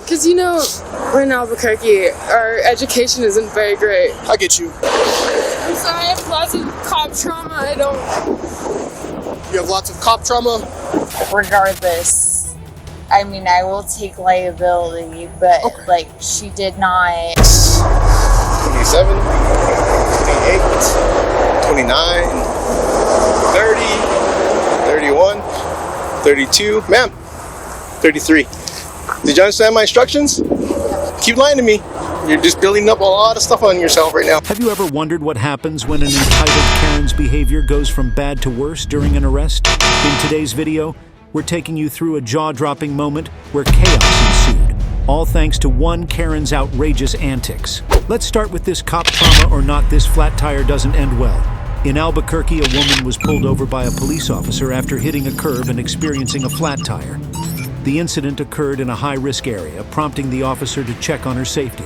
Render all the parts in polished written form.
Because, you know, we're in Albuquerque. Our education isn't very great. I get you. I'm sorry, I have lots of cop trauma. You have lots of cop trauma? Regardless, I mean, I will take liability, but, like, she did not. 27, 28, 29, 30, 31, 32, ma'am, 33. Did you understand my instructions? Keep lying to me. You're just building up a lot of stuff on yourself right now. Have you ever wondered what happens when an entitled Karen's behavior goes from bad to worse during an arrest? In today's video, we're taking you through a jaw-dropping moment where chaos ensued, all thanks to one Karen's outrageous antics. Let's start with this cop trauma or not. This flat tire doesn't end well. In Albuquerque, a woman was pulled over by a police officer after hitting a curb and experiencing a flat tire. The incident occurred in a high-risk area, prompting the officer to check on her safety.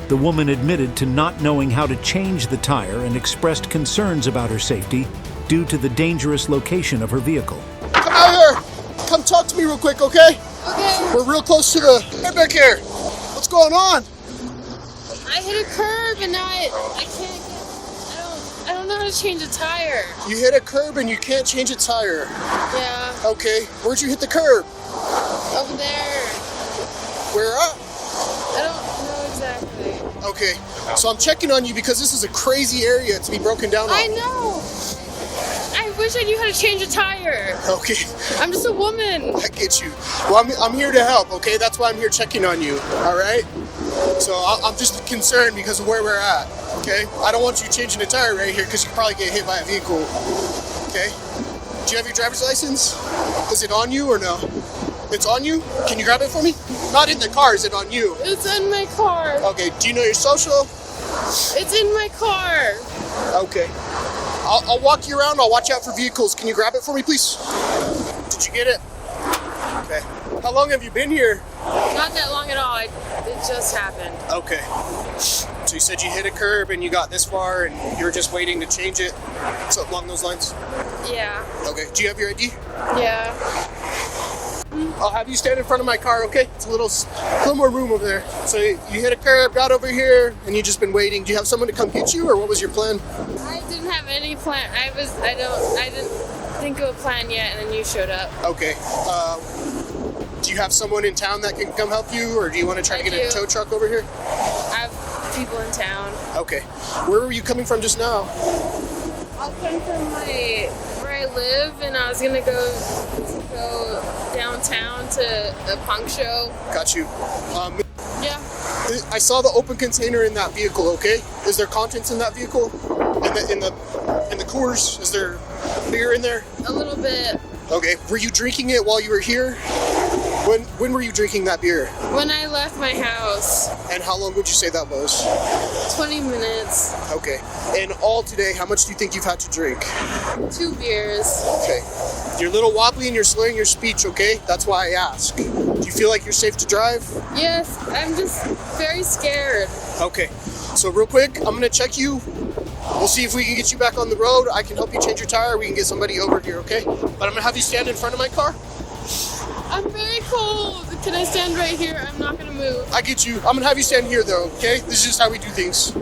The woman admitted to not knowing how to change the tire and expressed concerns about her safety due to the dangerous location of her vehicle. Come out here! Come talk to me real quick, okay? Okay. We're real close to the airbag here. What's going on? I hit a curb and now I can't get... I don't know how to change a tire. You hit a curb and you can't change a tire. Yeah. Okay. Where'd you hit the curb? Over there. Where at? I don't know exactly. Okay. So I'm checking on you because this is a crazy area to be broken down on. I know. I wish I knew how to change a tire. Okay. I'm just a woman. I get you. Well, I'm here to help, okay? That's why I'm here checking on you, all right? So I'm just concerned because of where we're at, okay? I don't want you changing a tire right here because you probably get hit by a vehicle, okay? Do you have your driver's license? Is it on you or no? It's on you? Can you grab it for me? Not in the car, is it on you? It's in my car. Okay, do you know your social? It's in my car. Okay. I'll walk you around, I'll watch out for vehicles. Can you grab it for me, please? Did you get it? Okay. How long have you been here? Not that long at all. It just happened. Okay. So you said you hit a curb and you got this far and you were just waiting to change it? Something along those lines? Yeah. Okay. Do you have your ID? Yeah. I'll have you stand in front of my car, okay? It's a little more room over there. So you hit a curb, got over here, and you just been waiting. Do you have someone to come get you, or what was your plan? I didn't have any plan. I didn't think of a plan yet, and then you showed up. Okay. Do you have someone in town that can come help you, or do you want to try to get a tow truck over here? I have people in town. Okay. Where were you coming from just now? I was coming from where I live, and I was gonna go downtown to a punk show. Got you. Yeah. I saw the open container in that vehicle, okay? Is there contents in that vehicle? In the Coors? Is there beer in there? A little bit. Okay. Were you drinking it while you were here? When were you drinking that beer? When I left my house. And how long would you say that was? 20 minutes. Okay. And all today, how much do you think you've had to drink? 2 beers. Okay. You're a little wobbly and you're slurring your speech, okay? That's why I ask. Do you feel like you're safe to drive? Yes, I'm just very scared. Okay. So real quick, I'm gonna check you. We'll see if we can get you back on the road. I can help you change your tire. We can get somebody over here, okay? But I'm gonna have you stand in front of my car. I'm very cold. Can I stand right here? I'm not gonna move. I get you. I'm gonna have you stand here though, okay? This is just how we do things.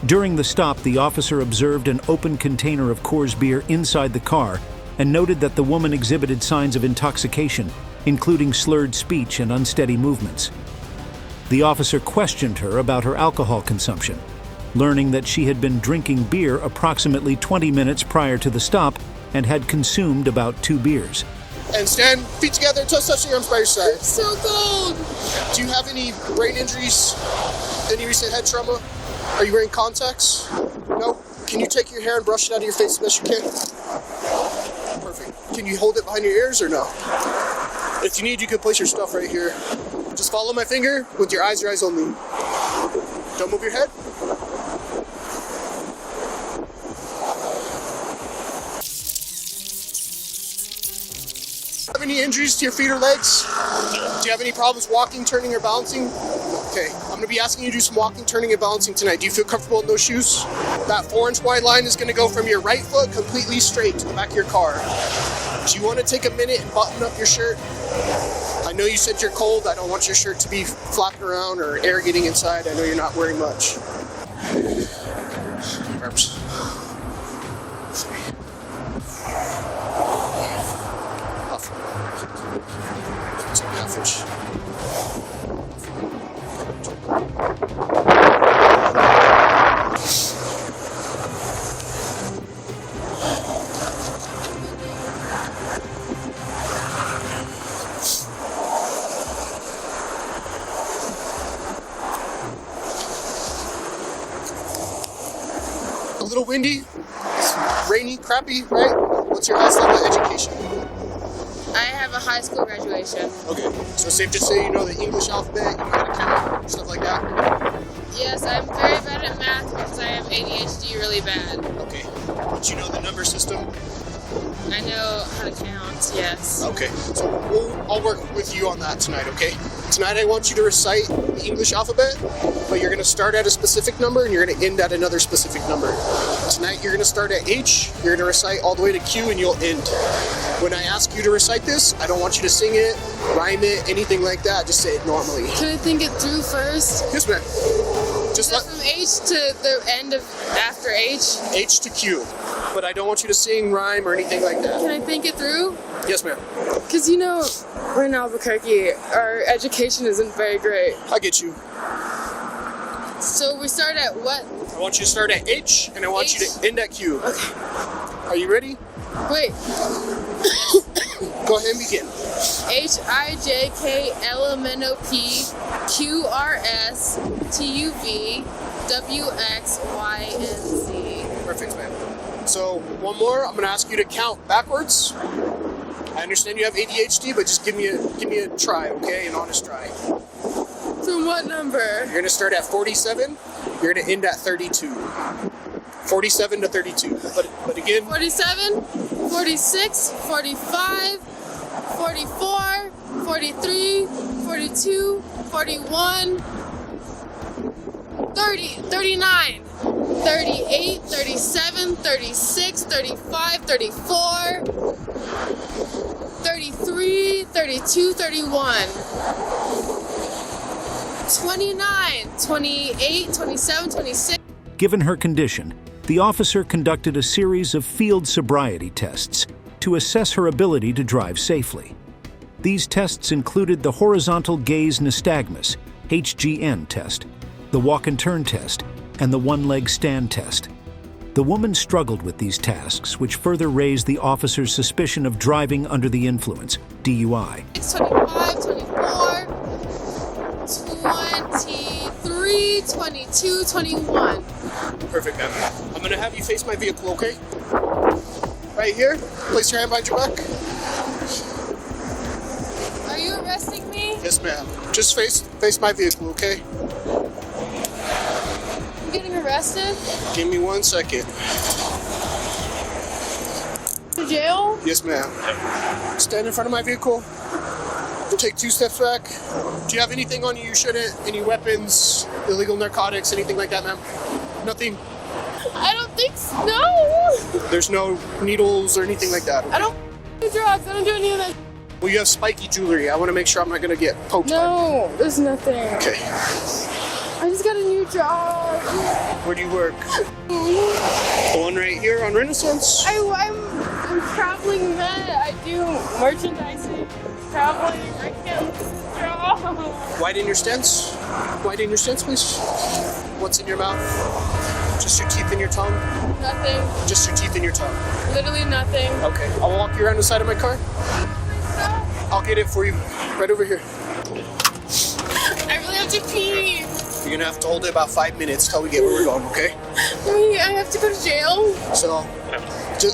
During the stop, the officer observed an open container of Coors beer inside the car and noted that the woman exhibited signs of intoxication, including slurred speech and unsteady movements. The officer questioned her about her alcohol consumption, learning that she had been drinking beer approximately 20 minutes prior to the stop and had consumed about 2 beers. And stand feet together, touch your arms by your side. It's so cold. Do you have any brain injuries? Any recent head trauma? Are you wearing contacts? No? Can you take your hair and brush it out of your face as best you can? Perfect. Can you hold it behind your ears or no? If you need, you can place your stuff right here. Just follow my finger with your eyes only. Don't move your head. Have any injuries to your feet or legs? Do you have any problems walking, turning, or balancing? Okay, I'm going to be asking you to do some walking, turning, and balancing tonight. Do you feel comfortable in those shoes? That 4-inch wide line is going to go from your right foot completely straight to the back of your car. Do you want to take a minute and button up your shirt? I I know you said you're cold. I don't want your shirt to be flapping around or air getting inside. I know you're not wearing much. Arms. Off. Take half inch. A little windy, it's rainy, crappy, right? What's your highest level of education? I have a high school graduation. Okay, so safe to say you know the English alphabet, you know how to count, stuff like that? Yes, I'm very bad at math because I have ADHD really bad. Okay, but you know the number system? I know how to count, yes. Okay, so I'll work with you on that tonight, okay? Tonight I want you to recite the English alphabet, but you're gonna start at a specific number and you're gonna end at another specific number. Tonight you're gonna start at H, you're gonna recite all the way to Q, and you'll end. When I ask you to recite this, I don't want you to sing it, rhyme it, anything like that, just say it normally. Can I think it through first? Yes, ma'am. Just let From H to the end of after H? H to Q, but I don't want you to sing, rhyme, or anything like that. Can I think it through? Yes, ma'am. Because you know, we're in Albuquerque, our education isn't very great. I get you. So we start at what? I want you to start at H, and I want you to end at Q. Okay. Are you ready? Wait. Go ahead and begin. HIJKLMNOPQRSTUVWXYNZ. Perfect, ma'am. So one more. I'm going to ask you to count backwards. I understand you have ADHD, but just give me a try, okay? An honest try. From what number? You're going to start at 47. You're going to end at 32. 47 to 32. But again. 47, 46, 45, 44, 43, 42, 41, 30, 39, 38, 37, 36, 35, 34, 33, 32, 31, 29, 28, 27, 26. Given her condition, the officer conducted a series of field sobriety tests to assess her ability to drive safely. These tests included the horizontal gaze nystagmus, HGN test, the walk and turn test, and the one-leg stand test. The woman struggled with these tasks, which further raised the officer's suspicion of driving under the influence, DUI. 25, 24, 23, 22, 21. Perfect, ma'am. I'm going to have you face my vehicle, okay? Right here. Place your hand behind your back. Are you arresting me? Yes, ma'am. Just face my vehicle, okay? I'm getting arrested? Give me 1 second. To jail? Yes, ma'am. Stand in front of my vehicle. Take 2 steps back. Do you have anything on you you shouldn't? Any weapons, illegal narcotics, anything like that, ma'am? Nothing? I don't think so. No. There's no needles or anything like that? Okay? I don't do drugs. I don't do any of that. Well, you have spiky jewelry. I want to make sure I'm not going to get poked. No, there's nothing. Okay. I just got a new job. Where do you work? The one right here on Renaissance? I'm traveling vet. I do merchandising. Traveling. I can't lose this job. Widen your stance. Widen your stance, please. What's in your mouth? Just your teeth and your tongue? Nothing. Just your teeth and your tongue? Literally nothing. Okay. I'll walk you around the side of my car. I'll get it for you. Right over here. I really have to pee. You're going to have to hold it about 5 minutes till we get where we're going, okay? Wait, I have to go to jail? So,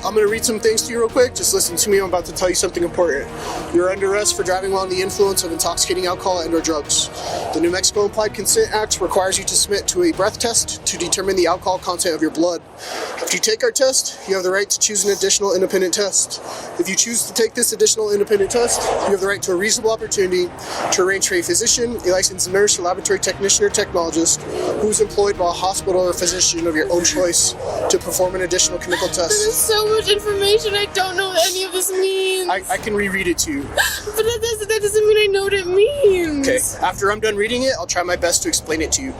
I'm going to read some things to you real quick. Just listen to me. I'm about to tell you something important. You're under arrest for driving while under the influence of intoxicating alcohol and/or drugs. The New Mexico Implied Consent Act requires you to submit to a breath test to determine the alcohol content of your blood. If you take our test, you have the right to choose an additional independent test. If you choose to take this additional independent test, you have the right to a reasonable opportunity to arrange for a physician, a licensed nurse, a laboratory technician or technologist who is employed by a hospital or physician of your own choice to perform an additional chemical test. This is so so much information. I don't know what any of this means. I can reread it to you. But that doesn't mean I know what it means. Okay, after I'm done reading it, I'll try my best to explain it to you.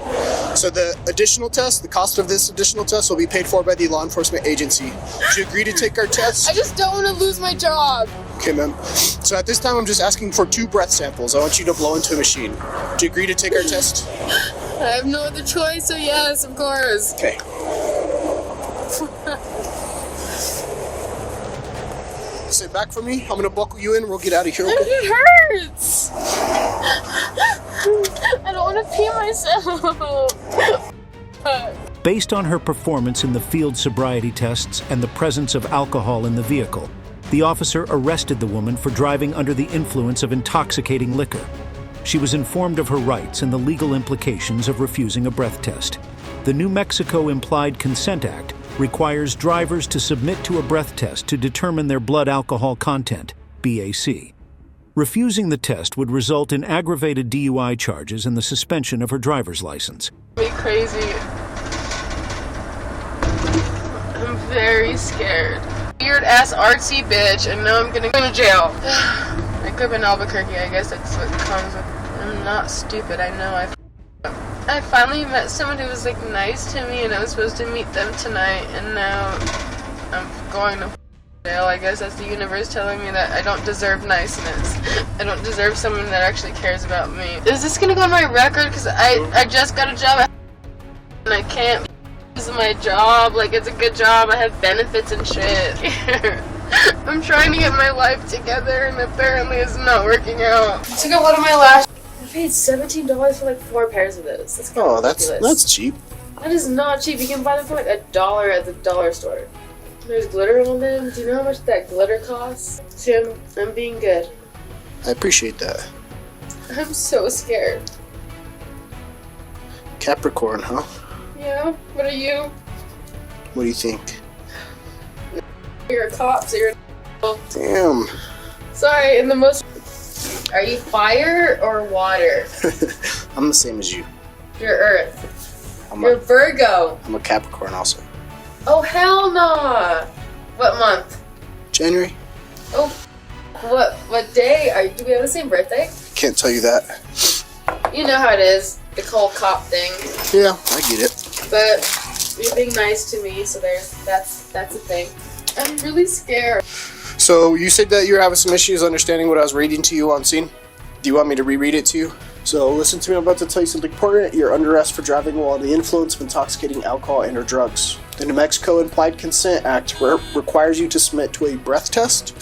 So the additional test, the cost of this additional test will be paid for by the law enforcement agency. Do you agree to take our test? I just don't want to lose my job. Okay, ma'am. So at this time, I'm just asking for 2 breath samples. I want you to blow into a machine. Do you agree to take our test? I have no other choice, so yes, of course. Okay. Sit back for me. I'm gonna buckle you in. We'll get out of here. Okay? It hurts. I don't want to pee myself. Based on her performance in the field sobriety tests and the presence of alcohol in the vehicle, the officer arrested the woman for driving under the influence of intoxicating liquor. She was informed of her rights and the legal implications of refusing a breath test. The New Mexico Implied Consent Act requires drivers to submit to a breath test to determine their blood alcohol content, BAC. Refusing the test would result in aggravated DUI charges and the suspension of her driver's license. Me crazy. I'm very scared. Weird ass artsy bitch, and now I'm gonna go to jail. I grew up in Albuquerque. I guess that's what comes with. I'm not stupid. I know I finally met someone who was like nice to me, and I was supposed to meet them tonight, and now I'm going to jail. I guess that's the universe telling me that I don't deserve niceness. I don't deserve someone that actually cares about me. Is this gonna go on my record? Because I just got a job and I can't use my job. Like, it's a good job. I have benefits and shit. I'm trying to get my life together, and apparently it's not working out. I took out one of my lashes. I paid $17 for like 4 pairs of those. That's kind of ridiculous. That's cheap. That is not cheap. You can buy them for like $1 at the dollar store. There's glitter on them. Do you know how much that glitter costs? See, I'm being good. I appreciate that. I'm so scared. Capricorn, huh? Yeah. What are you? What do you think? You're a cop, so you're. Damn. Sorry. In the most. Are you fire or water? I'm the same as you. You're Earth. You're Virgo. I'm a Capricorn also. Oh, hell no! What month? January. Oh, what day? Do we have the same birthday? Can't tell you that. You know how it is, the whole cop thing. Yeah, I get it. But you're being nice to me, so that's a thing. I'm really scared. So you said that you were having some issues understanding what I was reading to you on scene. Do you want me to reread it to you? So listen to me, I'm about to tell you something important. You're under arrest for driving while under the influence of intoxicating alcohol and or drugs. The New Mexico Implied Consent Act requires you to submit to a breath test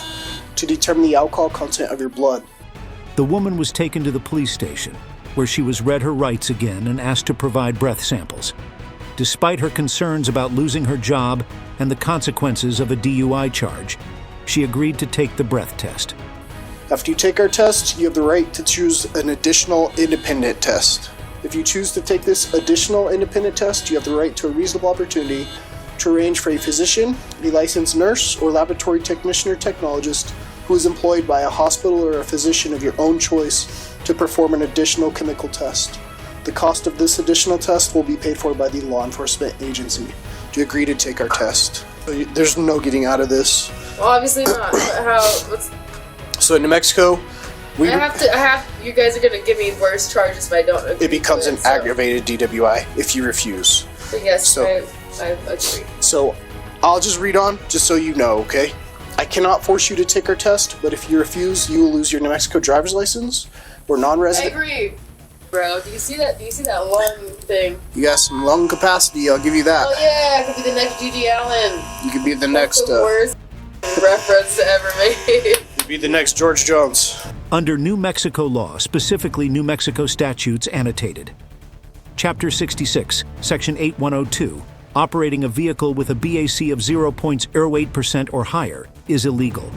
to determine the alcohol content of your blood. The woman was taken to the police station, where she was read her rights again and asked to provide breath samples. Despite her concerns about losing her job and the consequences of a DUI charge, she agreed to take the breath test. After you take our test, you have the right to choose an additional independent test. If you choose to take this additional independent test, you have the right to a reasonable opportunity to arrange for a physician, a licensed nurse, or laboratory technician or technologist who is employed by a hospital or a physician of your own choice to perform an additional chemical test. The cost of this additional test will be paid for by the law enforcement agency. Do you agree to take our test? There's no getting out of this. Well, obviously not. So in New Mexico, you guys are gonna give me worse charges if I don't agree. It becomes an aggravated DWI if you refuse. So yes, I agree. So I'll just read on, just so you know, okay? I cannot force you to take our test, but if you refuse, you will lose your New Mexico driver's license or non-resident. I agree. Bro, do you see that long thing? You got some lung capacity, I'll give you that. Oh yeah, I could be the next G.G. Allen. You could be the next... the worst reference ever made. You'd be the next George Jones. Under New Mexico law, specifically New Mexico statutes annotated. Chapter 66, Section 8102, operating a vehicle with a BAC of 0.08% or higher is illegal.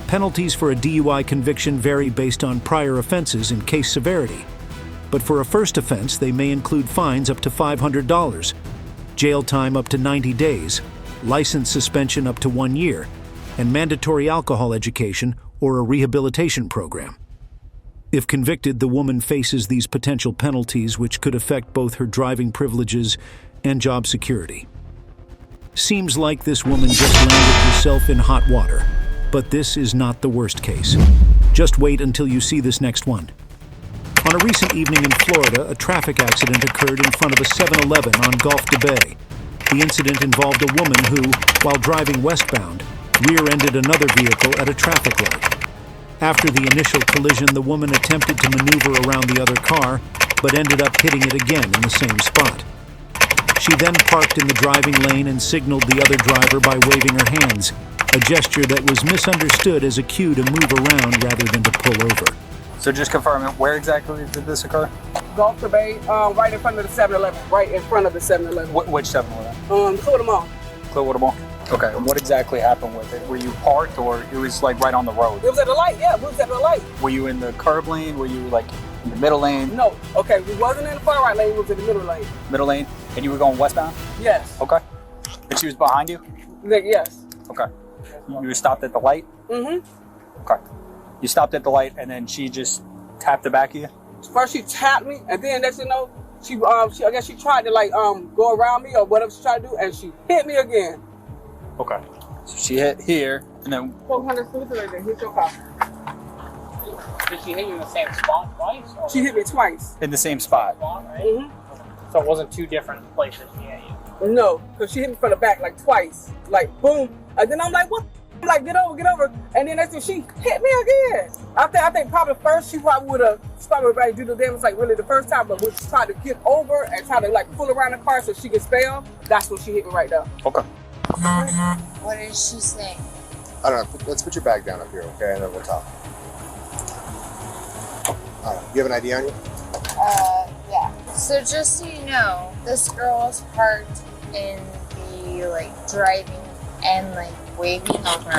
Penalties for a DUI conviction vary based on prior offenses and case severity. But for a first offense, they may include fines up to $500, jail time up to 90 days, license suspension up to 1 year, and mandatory alcohol education or a rehabilitation program. If convicted, the woman faces these potential penalties which could affect both her driving privileges and job security. Seems like this woman just landed herself in hot water. But this is not the worst case. Just wait until you see this next one. On a recent evening in Florida, a traffic accident occurred in front of a 7-Eleven on Gulf de Bay. The incident involved a woman who, while driving westbound, rear-ended another vehicle at a traffic light. After the initial collision, the woman attempted to maneuver around the other car, but ended up hitting it again in the same spot. She then parked in the driving lane and signaled the other driver by waving her hands, a gesture that was misunderstood as a cue to move around rather than to pull over. So just confirming, where exactly did this occur? Gulf to Bay, right in front of the 7-Eleven, right in front of the 7-Eleven. Which 7-Eleven? Clearwater Mall. Clearwater Mall. Okay, and what exactly happened with it? Were you parked or it was like right on the road? It was at the light, yeah, we was at the light. Were you in the curb lane? Were you like in the middle lane? No, okay, we wasn't in the far right lane, we was in the middle lane. Middle lane? And you were going westbound? Yes. Okay. And she was behind you? Yes. Okay. You stopped at the light? Mm-hmm. Okay. You stopped at the light and then she just tapped the back of you? First she tapped me, and then next you know, she I guess she tried to like go around me or whatever she tried to do, and she hit me again. Okay. So she hit here, and then 400 feet right there, hit your car. Did she hit you in the same spot twice? Or She hit me twice. in the same spot. spot, right? Mm-hmm. So it wasn't two different places she hit you. No, because she hit me from the back like twice, like boom, and then I'm like, what? I'm like, get over, and then that's when she hit me again. I think probably first she probably would have started like do the damage like really the first time, but when she tried to get over and try to like pull around the car so she could spell, that's when she hit me right there. Okay. What is she saying? I don't know. Let's put your bag down up here, okay? And then we'll talk. You have an ID on you? Yeah. So just so you know, this girl was parked in the like driving and like waving over.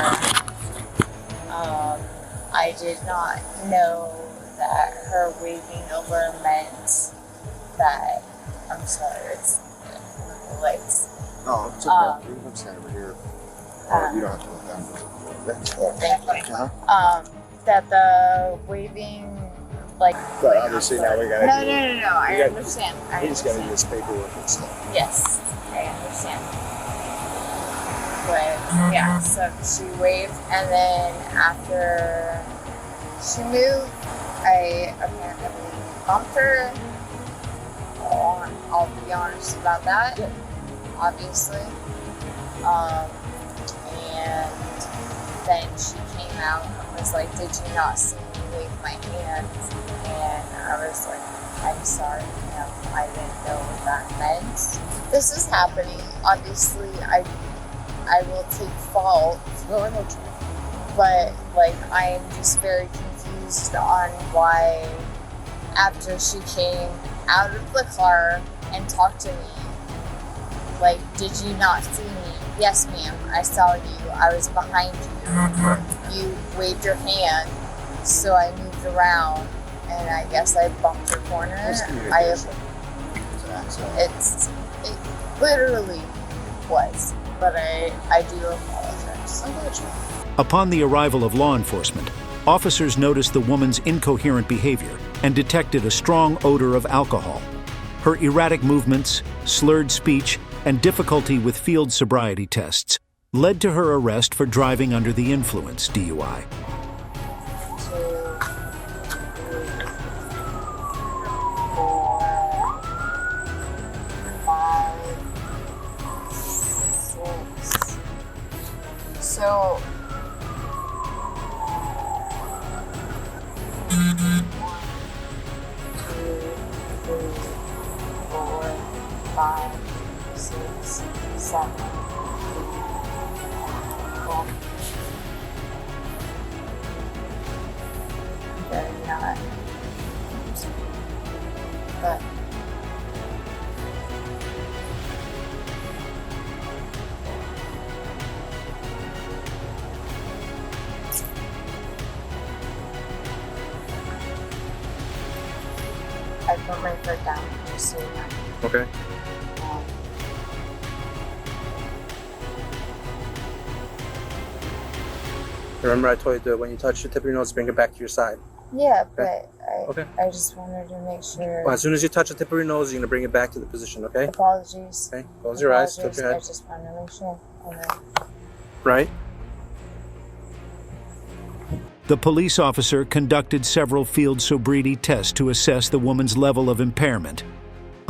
I did not know that her waving over meant that. I'm sorry, it's the lights. Oh, it's okay. You can stand over here. You don't have to look down. Thank you. That the waving, like. But obviously now we gotta No. I understand. We just gotta do this paperwork and stuff. Yes, I understand. But yeah, so she waved, and then after she moved, I apparently bumped her. I'll be honest about that, obviously. And then she came out and was like, "Did you not see me wave my hands?" And I was like, "I'm sorry, I didn't know what that meant." This is happening. Obviously, I will take fault, but like I am just very confused on why, after she came out of the car and talked to me, like, did you not see me? Yes, ma'am, I saw you. I was behind you. You waved your hand, so I moved around, and I guess I bumped your corner. It literally was, but I do apologize. Upon the arrival of law enforcement, officers noticed the woman's incoherent behavior and detected a strong odor of alcohol. Her erratic movements, slurred speech, and difficulty with field sobriety tests led to her arrest for driving under the influence DUI. 2, 3, 4, 5, 6. So 1, 2, 3, 4, 5, 6, 7. Very not. But I put my foot down just so you know. Okay. Remember I told you that when you touch the tip of your nose, bring it back to your side. Yeah, but right. Okay. I just wanted to make sure. Well, as soon as you touch the tip of your nose, you're going to bring it back to the position, okay? Apologies. Okay, close your eyes, flip your I head. just wanted to make sure. Okay. Right? The police officer conducted several field sobriety tests to assess the woman's level of impairment.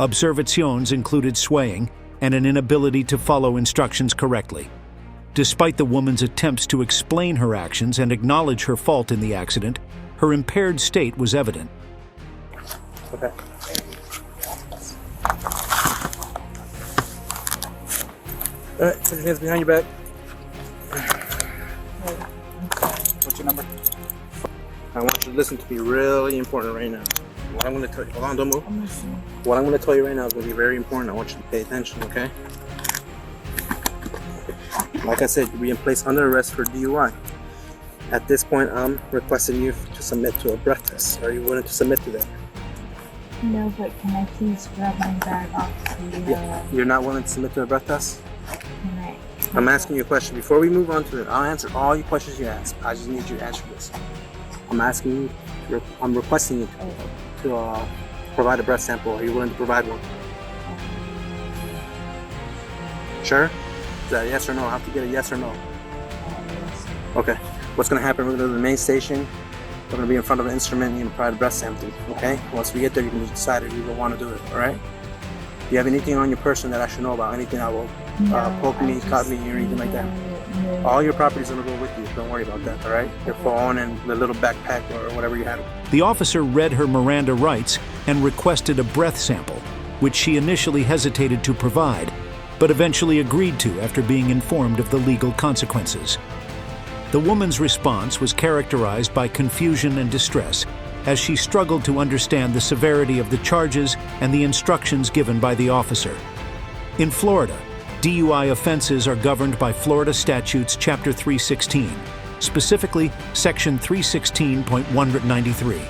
Observations included swaying and an inability to follow instructions correctly. Despite the woman's attempts to explain her actions and acknowledge her fault in the accident, her impaired state was evident. Okay. All right, put your hands behind your back. What's your number? I want you to listen to me, really important right now. What I'm going to tell you, hold on, don't move. What I'm going to tell you right now is going to be very important. I want you to pay attention, okay? Like I said, you'll be in place under arrest for DUI. At this point, I'm requesting you to submit to a breath test. Are you willing to submit to that? No, but can I please grab my bag off so you know? You're not willing to submit to a breath test? Can I? I'm asking you a question. Before we move on to it, I'll answer all your questions you ask. I just need you to answer this. I'm asking you, I'm requesting you to provide a breath sample. Are you willing to provide one? Sure? Is that a yes or no? I have to get a yes or no. Okay. What's going to happen, we're going to go to the main station. We're going to be in front of an instrument and you're going to provide a breath sample. Okay? Once we get there, you can decide if you will want to do it. All right? Do you have anything on your person that I should know about? Anything that will poke me, cut me, or anything like that? No. All your property's going to go with you. Don't worry about that. All right? Your phone and the little backpack or whatever you have. The officer read her Miranda rights and requested a breath sample, which she initially hesitated to provide, but eventually agreed to after being informed of the legal consequences. The woman's response was characterized by confusion and distress as she struggled to understand the severity of the charges and the instructions given by the officer. In Florida, DUI offenses are governed by Florida Statutes Chapter 316, specifically Section 316.193.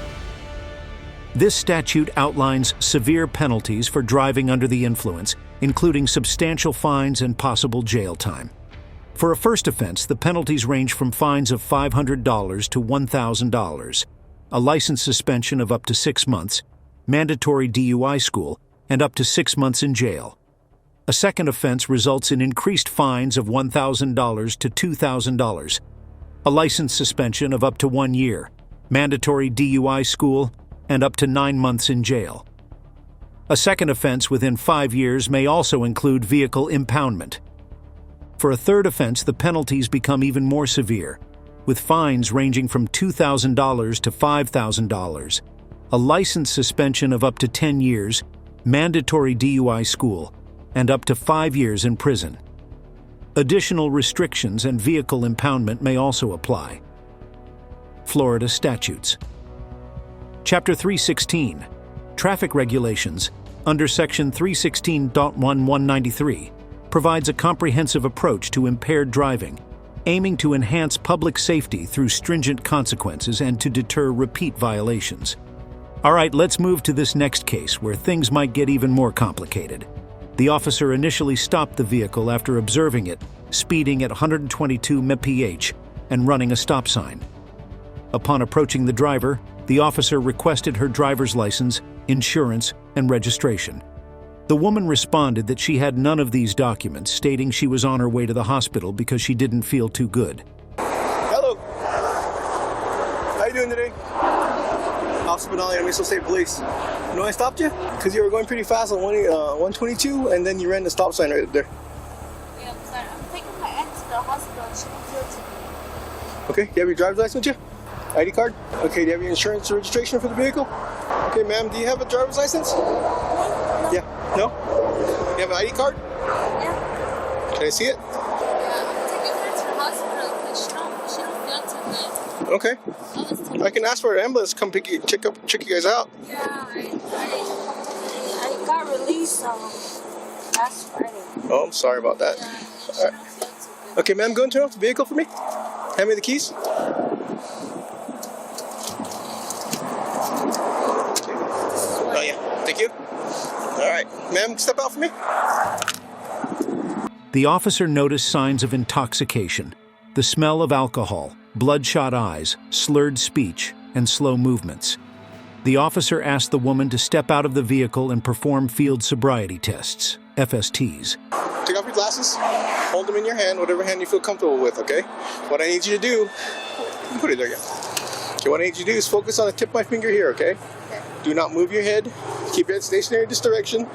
This statute outlines severe penalties for driving under the influence, including substantial fines and possible jail time. For a first offense, the penalties range from fines of $500 to $1,000, a license suspension of up to 6 months, mandatory DUI school, and up to 6 months in jail. A second offense results in increased fines of $1,000 to $2,000, a license suspension of up to 1 year, mandatory DUI school, and up to 9 months in jail. A second offense within 5 years may also include vehicle impoundment. For a third offense, the penalties become even more severe, with fines ranging from $2,000 to $5,000, a license suspension of up to 10 years, mandatory DUI school, and up to 5 years in prison. Additional restrictions and vehicle impoundment may also apply. Florida statutes. Chapter 316, Traffic Regulations, under Section 316.1193, provides a comprehensive approach to impaired driving, aiming to enhance public safety through stringent consequences and to deter repeat violations. All right, let's move to this next case where things might get even more complicated. The officer initially stopped the vehicle after observing it, speeding at 122 mph and running a stop sign. Upon approaching the driver, the officer requested her driver's license, insurance, and registration. The woman responded that she had none of these documents, stating she was on her way to the hospital because she didn't feel too good. Hello. How you doing today? Officer Benali, I'm Missile State Police. You know why I stopped you? Because you were going pretty fast on 122, and then you ran the stop sign right there. Yeah, I'm sorry. I'm taking my aunt to the hospital and she won't feel too good. Okay, do you have your driver's license with you? ID card? Okay, do you have your insurance or registration for the vehicle? Okay, ma'am, do you have a driver's license? No. Yeah. No? You have an ID card? Yeah. Can I see it? Yeah, I'm taking her to the hospital because she don't feel too good. Okay. I can ask for an ambulance to come check you guys out. Yeah, I got released last Friday. Oh, I'm sorry about that. Yeah, All she right. don't feel too good. Okay, ma'am, go and turn off the vehicle for me. Hand me the keys. Oh, yeah. Thank you. All right. Ma'am, step out for me. The officer noticed signs of intoxication, the smell of alcohol, bloodshot eyes, slurred speech, and slow movements. The officer asked the woman to step out of the vehicle and perform field sobriety tests, FSTs. Take off your glasses, hold them in your hand, whatever hand you feel comfortable with, okay? What I need you to do, put it there again. Okay, what I need you to do is focus on the tip of my finger here, okay? Do not move your head, keep your head stationary in this direction,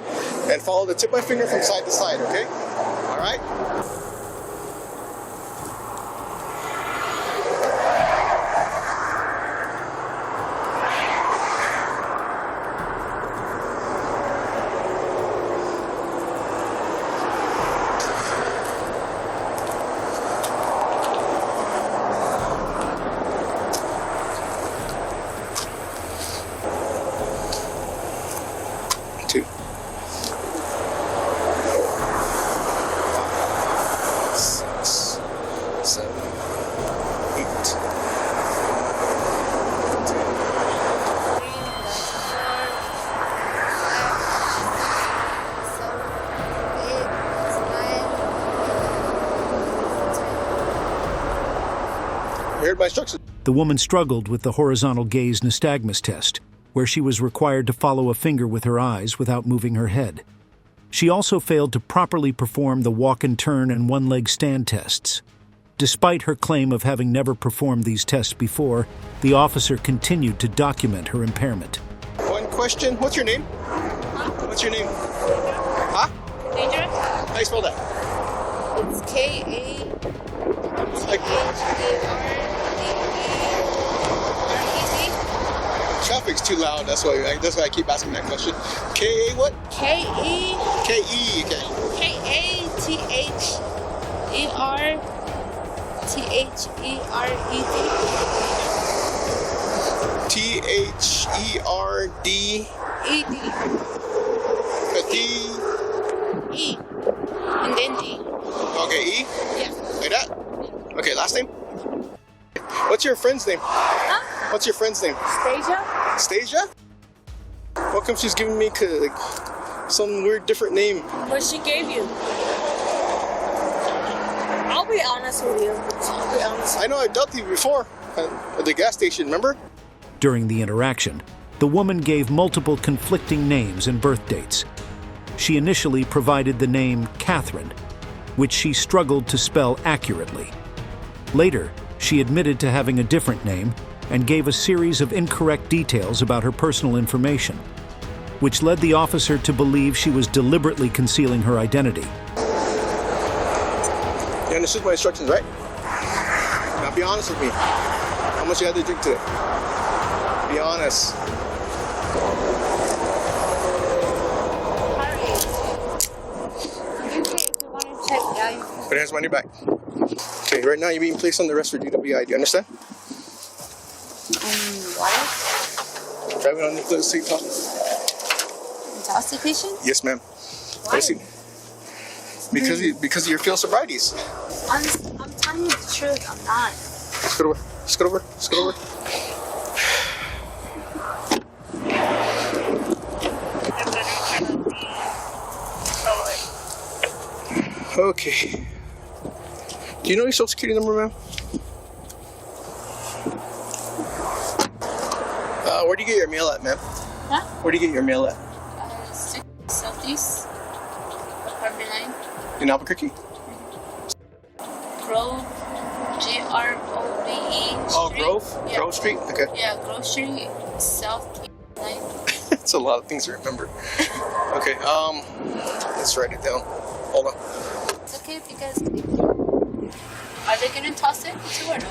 and follow the tip of my finger from side to side, okay? All right? Two. 6, 7, 8. You heard my instructions. The woman struggled with the horizontal gaze nystagmus test, where she was required to follow a finger with her eyes without moving her head. She also failed to properly perform the walk and turn and one-leg stand tests. Despite her claim of having never performed these tests before, the officer continued to document her impairment. One question. What's your name? What's your name? Huh? Dangerous? How do you spell that? It's K-A-T-H-A-R-D-E-R-E-C. Traffic's too loud. That's why I keep asking that question. K-A what? K-E. K-E. Okay. K-A-T-H-E-R-T-H-E-R-E-D. T-H-E-R-D. E-D. D. E. And then D. Okay, E? Yeah. Like that? Okay, last name? What's your friend's name? Huh? What's your friend's name? Stasia? Stasia? How come she's giving me like some weird different name? What she gave you? I'll be honest with you. I'll be honest. I know I dealt with you before at the gas station, remember? During the interaction, the woman gave multiple conflicting names and birth dates. She initially provided the name Catherine, which she struggled to spell accurately. Later, she admitted to having a different name and gave a series of incorrect details about her personal information, which led the officer to believe she was deliberately concealing her identity. You understood my instructions, right? Now be honest with me. How much you had to drink today? Be honest. Put your hands behind your back. Okay, right now you're being placed on the arrest for DWI. Do you understand? What? Driving on the seat top. Intoxication? Yes, ma'am. Why? Because of your field sobrieties. I'm telling you the truth. I'm not. Scoot over. Scoot over. Scoot over. Okay. Do you know your social security number, ma'am? Where do you get your mail at, ma'am? Huh? Where do you get your mail at? 6 Southeast, apartment 9. In Albuquerque? Grove, G-R-O-V-E. Oh, Street. Grove? Yeah. Grove Street? Okay. Yeah, Grove Street, South 9. That's a lot of things to remember. Okay, let's write it down. Hold on. It's okay because are they gonna toss it to or no?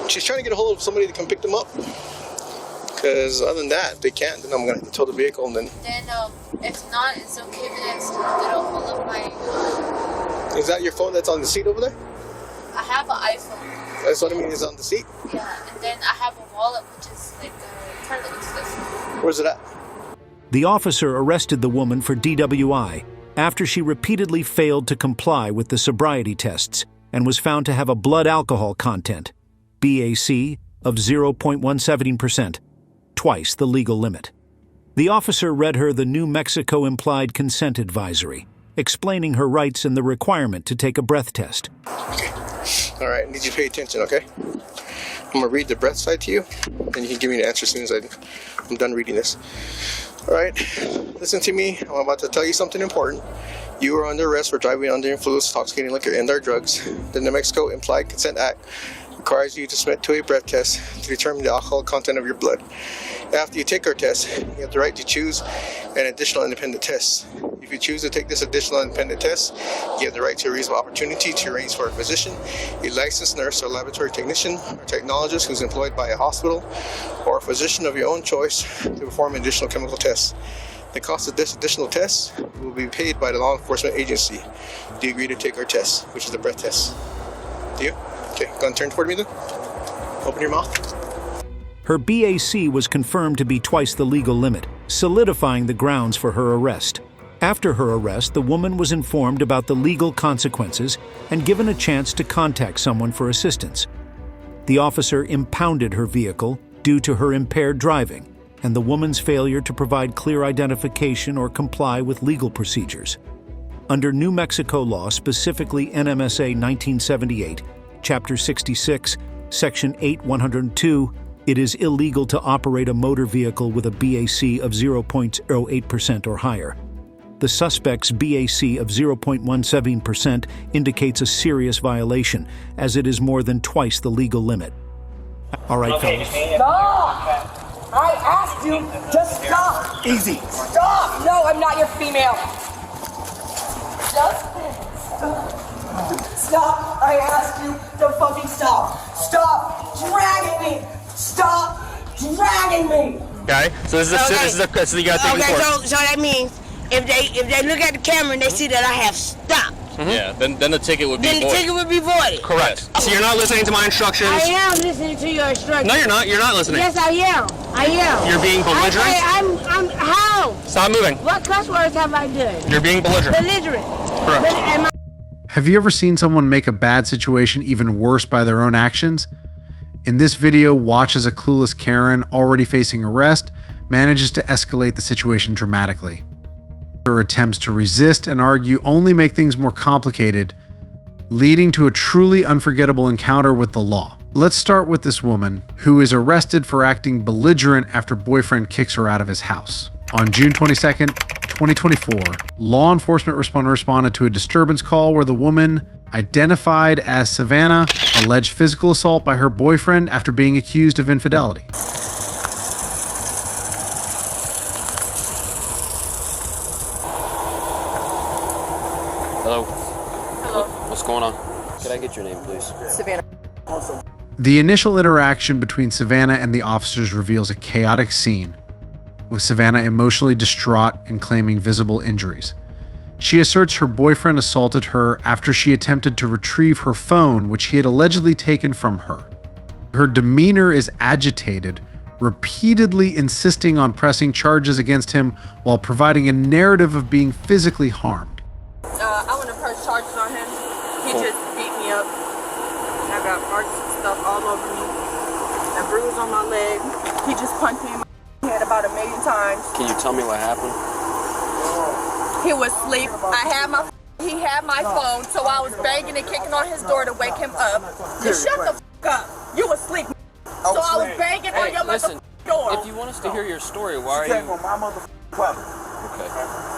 She's trying to get a hold of somebody that can pick them up. Because other than that, if they can't, then I'm gonna have to tow the vehicle and then. Then if not, it's okay because get a hold of my. Is that your phone that's on the seat over there? I have an iPhone. That's what I mean. Is on the seat. Yeah, and then I have a wallet which is like kind of useless. Where's it at? The officer arrested the woman for DWI after she repeatedly failed to comply with the sobriety tests and was found to have a blood alcohol content, BAC, of 0.17%, twice the legal limit. The officer read her the New Mexico Implied Consent Advisory, explaining her rights and the requirement to take a breath test. Okay. All right, I need you to pay attention, okay? I'm gonna read the breath side to you, and you can give me an answer as soon as I'm done reading this. Alright, listen to me. I'm about to tell you something important. You are under arrest for driving under the influence of intoxicating liquor and/or drugs. The New Mexico Implied Consent Act requires you to submit to a breath test to determine the alcohol content of your blood. After you take our test, you have the right to choose an additional independent test. If you choose to take this additional independent test, you have the right to a reasonable opportunity to arrange for a physician, a licensed nurse or laboratory technician or technologist who's employed by a hospital, or a physician of your own choice to perform additional chemical tests. The cost of this additional test will be paid by the law enforcement agency. Do you agree to take our test, which is the breath test? Do you? Okay, go and turn toward me then. Open your mouth. Her BAC was confirmed to be twice the legal limit, solidifying the grounds for her arrest. After her arrest, the woman was informed about the legal consequences and given a chance to contact someone for assistance. The officer impounded her vehicle due to her impaired driving and the woman's failure to provide clear identification or comply with legal procedures. Under New Mexico law, specifically NMSA 1978, Chapter 66, Section 8102, it is illegal to operate a motor vehicle with a BAC of 0.08% or higher. The suspect's BAC of 0.17% indicates a serious violation, as it is more than twice the legal limit. All right, fellas. Stop! I asked you to stop! Easy. Stop! No, I'm not your female. Just stop! I asked you to fucking stop! Stop dragging me! Stop dragging me! Okay, so this is you gotta take okay, report. so that means if they look at the camera and they see that I have stopped, Yeah, then the ticket would be then the void. ticket would be voided. Correct. So you're not listening to my instructions. I am listening to your instructions. No, you're not. You're not listening. Yes, I am. I am. You're being belligerent. I'm how? Stop moving. What cuss words have I done? You're being belligerent. Belligerent. Correct. But am I? Have you ever seen someone make a bad situation even worse by their own actions? In this video, watch as a clueless Karen, already facing arrest, manages to escalate the situation dramatically. Her attempts to resist and argue only make things more complicated, leading to a truly unforgettable encounter with the law. Let's start with this woman, who is arrested for acting belligerent after boyfriend kicks her out of his house. On June 22nd, 2024, law enforcement responded to a disturbance call where the woman, identified as Savannah, alleged physical assault by her boyfriend after being accused of infidelity. Hello. Hello. What's going on? Could I get your name, please? Savannah. The initial interaction between Savannah and the officers reveals a chaotic scene, with Savannah emotionally distraught and claiming visible injuries. She asserts her boyfriend assaulted her after she attempted to retrieve her phone, which he had allegedly taken from her. Her demeanor is agitated, repeatedly insisting on pressing charges against him while providing a narrative of being physically harmed. I want to press charges on him. He just beat me up. I got marks and stuff all over me. A bruise on my leg. He just punched me in my head about 1,000,000 times. Can you tell me what happened? He was asleep. He had my phone, so I was banging and kicking on his door to wake him up. Just shut the up. You was asleep. So I was banging on your door. If you want us to hear your story, why are you... Okay.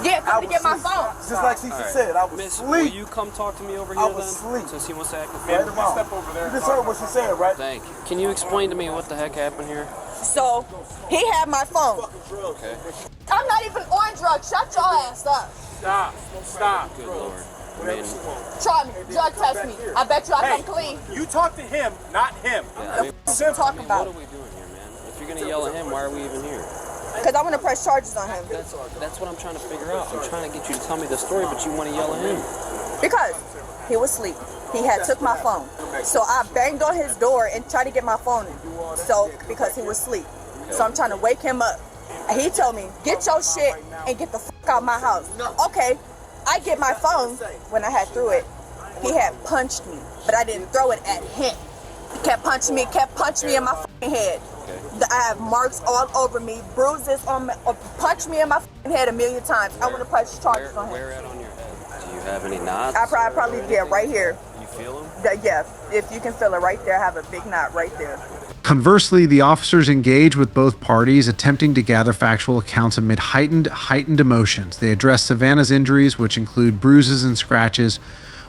Yeah, come to get my phone. Just like she said, I was Miss, asleep. Will you come talk to me over here I was then? asleep. Since he wants to act Yeah, offended. step over there. You just heard what she said, right? Thank you. Can you explain to me what the heck happened here? So, he had my phone. Okay. I'm not even on drugs. Shut your ass up. Stop. Good Lord. I mean, Try me. Drug test me. I bet you I come clean. You talk to him, not him. yeah, I mean, Talk about. what are we doing here, man? If you're gonna yell at him, why are we even here? Because I want to press charges on him. That's what I'm trying to figure out. I'm trying to get you to tell me the story, but you want to yell at him. Because he was asleep. He had took my phone. So I banged on his door and tried to get my phone. So, because he was asleep. So I'm trying to wake him up. And he told me, get your shit and get the fuck out of my house. Okay, I get my phone. When I had threw it, he had punched me, but I didn't throw it at him. He kept punching me in my fucking head. I have marks all over me, bruises on me, punch me in my head 1,000,000 times. I want to press charges on him. Where at on your head? Do you have any knots? I probably get right here. You feel them? Yeah, if you can feel it right there, I have a big knot right there. Conversely, the officers engage with both parties, attempting to gather factual accounts amid heightened emotions. They address Savannah's injuries, which include bruises and scratches,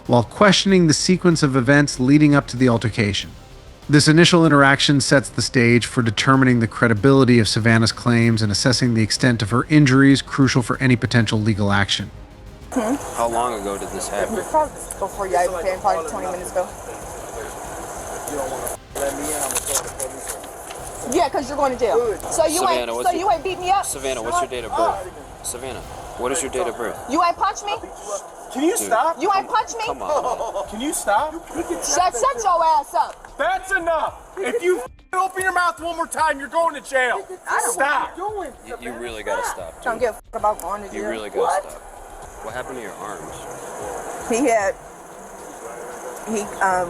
while questioning the sequence of events leading up to the altercation. This initial interaction sets the stage for determining the credibility of Savannah's claims and assessing the extent of her injuries, crucial for any potential legal action. How long ago did this happen? Probably before you even came, probably 20 minutes ago. Yeah, because you're going to jail. So you ain't beat me up? Savannah, what's your date of birth? Savannah, what is your date of birth? You ain't punch me? Can you stop? You ain't punch me? Come on. Can you stop? Shut your ass up. That's enough. If you open your mouth one more time, you're going to jail. Stop. You really gotta stop. Don't give a about going to jail. You really gotta stop. What happened to your arms?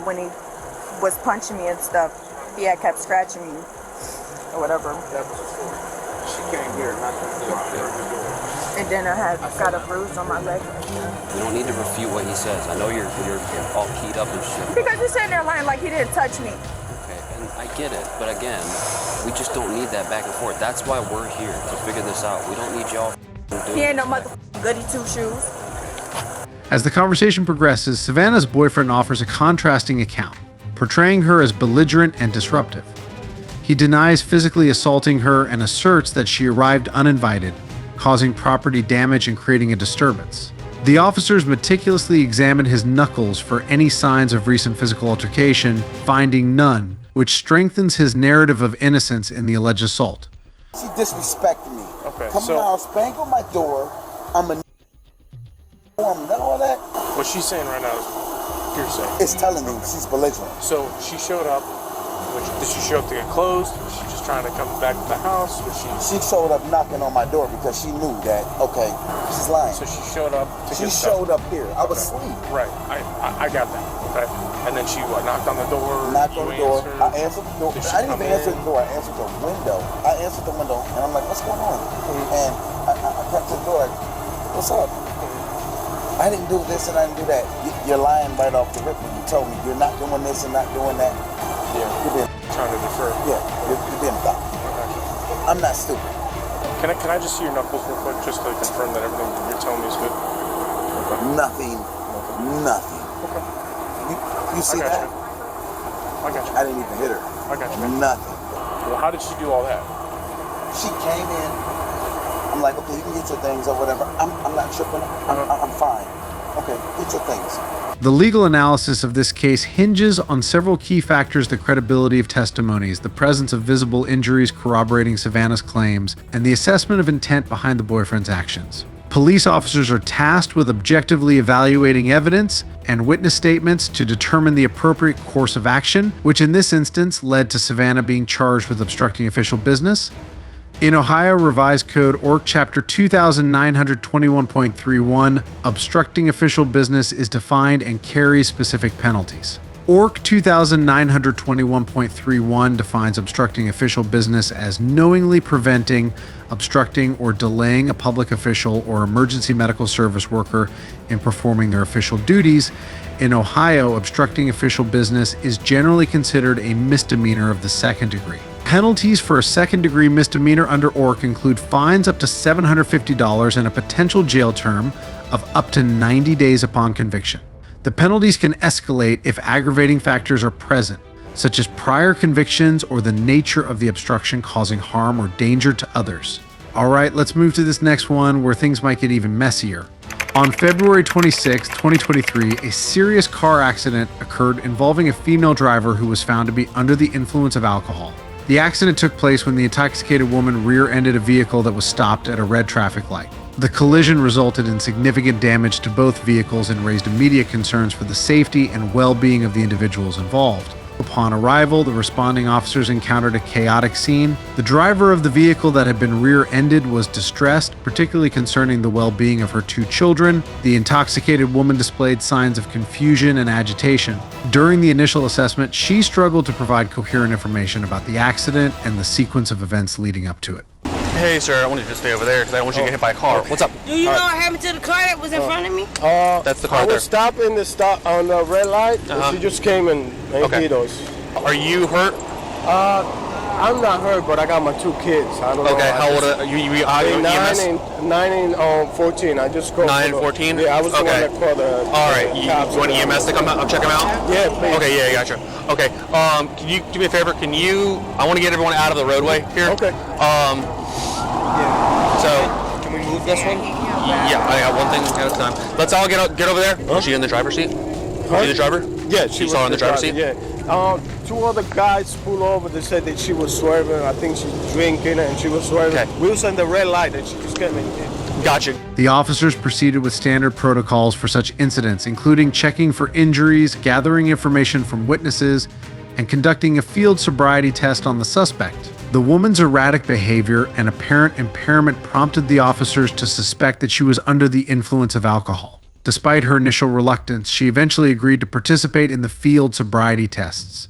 When he was punching me and stuff, he had kept scratching me or whatever. She came here, not And then I got a bruise on my leg. You don't need to refute what he says. I know you're all keyed up and shit. Because you're sitting there lying like he didn't touch me. Okay, and I get it, but again, we just don't need that back and forth. That's why we're here, to figure this out. We don't need y'all doing He ain't no motherfucking goody two-shoes. As the conversation progresses, Savannah's boyfriend offers a contrasting account, portraying her as belligerent and disruptive. He denies physically assaulting her and asserts that she arrived uninvited, causing property damage and creating a disturbance. The officers meticulously examine his knuckles for any signs of recent physical altercation, finding none, which strengthens his narrative of innocence in the alleged assault. She disrespected me. Okay, Come in my house, bang on my door. I'm a woman. That all that? What she's saying right now is hearsay. It's telling me she's belligerent. So she showed up. Did she show up to get closed? Was she just trying to come back to the house? She showed up knocking on my door because she knew that, okay, she's lying. So she showed up to She showed up here. I was asleep. Right. I got that. Okay. And then she knocked on the door. Knocked on the door. I answered the door. I didn't even answer the door. I answered the window. And I'm like, what's going on? And I kept to the door like, what's up? I didn't do this and I didn't do that. You're lying right off the rip when you told me you're not doing this and not doing that. Yeah. You're being trying to defer. Yeah, you're being dumb. I'm not stupid. Can I just see your knuckles real quick just to confirm that everything you're telling me is good? Okay. Nothing. Okay. You see I got that? you. I got you. I didn't even hit her. I got you. Nothing. Well, how did she do all that? She came in. I'm like, okay, you can get your things or whatever. I'm not tripping. I'm fine. Okay, get your things. The legal analysis of this case hinges on several key factors: the credibility of testimonies, the presence of visible injuries corroborating Savannah's claims, and the assessment of intent behind the boyfriend's actions. Police officers are tasked with objectively evaluating evidence and witness statements to determine the appropriate course of action, which in this instance led to Savannah being charged with obstructing official business. In Ohio Revised Code Orc Chapter 2921.31, obstructing official business is defined and carries specific penalties. Orc 2921.31 defines obstructing official business as knowingly preventing, obstructing, or delaying a public official or emergency medical service worker in performing their official duties. In Ohio, obstructing official business is generally considered a misdemeanor of the second degree. Penalties for a second-degree misdemeanor under ORC include fines up to $750 and a potential jail term of up to 90 days upon conviction. The penalties can escalate if aggravating factors are present, such as prior convictions or the nature of the obstruction causing harm or danger to others. All right, let's move to this next one where things might get even messier. On February 26, 2023, a serious car accident occurred involving a female driver who was found to be under the influence of alcohol. The accident took place when the intoxicated woman rear-ended a vehicle that was stopped at a red traffic light. The collision resulted in significant damage to both vehicles and raised immediate concerns for the safety and well-being of the individuals involved. Upon arrival, the responding officers encountered a chaotic scene. The driver of the vehicle that had been rear-ended was distressed, particularly concerning the well-being of her two children. The intoxicated woman displayed signs of confusion and agitation. During the initial assessment, she struggled to provide coherent information about the accident and the sequence of events leading up to it. Hey, sir, I want you to stay over there because I don't want you to get hit by a car. What's up? Do you know what happened to the car that was in front of me? That's the car I there. was stopping the stop on the red light, and she just came and hit us. Are you hurt? I'm not hurt, but I got my 2 kids. I don't know. Okay, how old are you? Nine and 14. I just called. 9 and 14? Yeah, I was the one that called the. All right, you want EMS to come out? Check them out? Yeah, please. Okay, yeah, gotcha. Okay, can you do me a favor? I want to get everyone out of the roadway here. Okay. So, can we move this one? Yeah, I got one thing at a time. Let's all get over there. Was she in the driver's seat? Was she the driver? Yeah, she saw her in the driver's seat? Yeah. 2 other guys pulled over. They said that she was swerving. I think she's drinking and she was swerving. Okay. We was in the red light and she just came in. Gotcha. The officers proceeded with standard protocols for such incidents, including checking for injuries, gathering information from witnesses, and conducting a field sobriety test on the suspect. The woman's erratic behavior and apparent impairment prompted the officers to suspect that she was under the influence of alcohol. Despite her initial reluctance, she eventually agreed to participate in the field sobriety tests.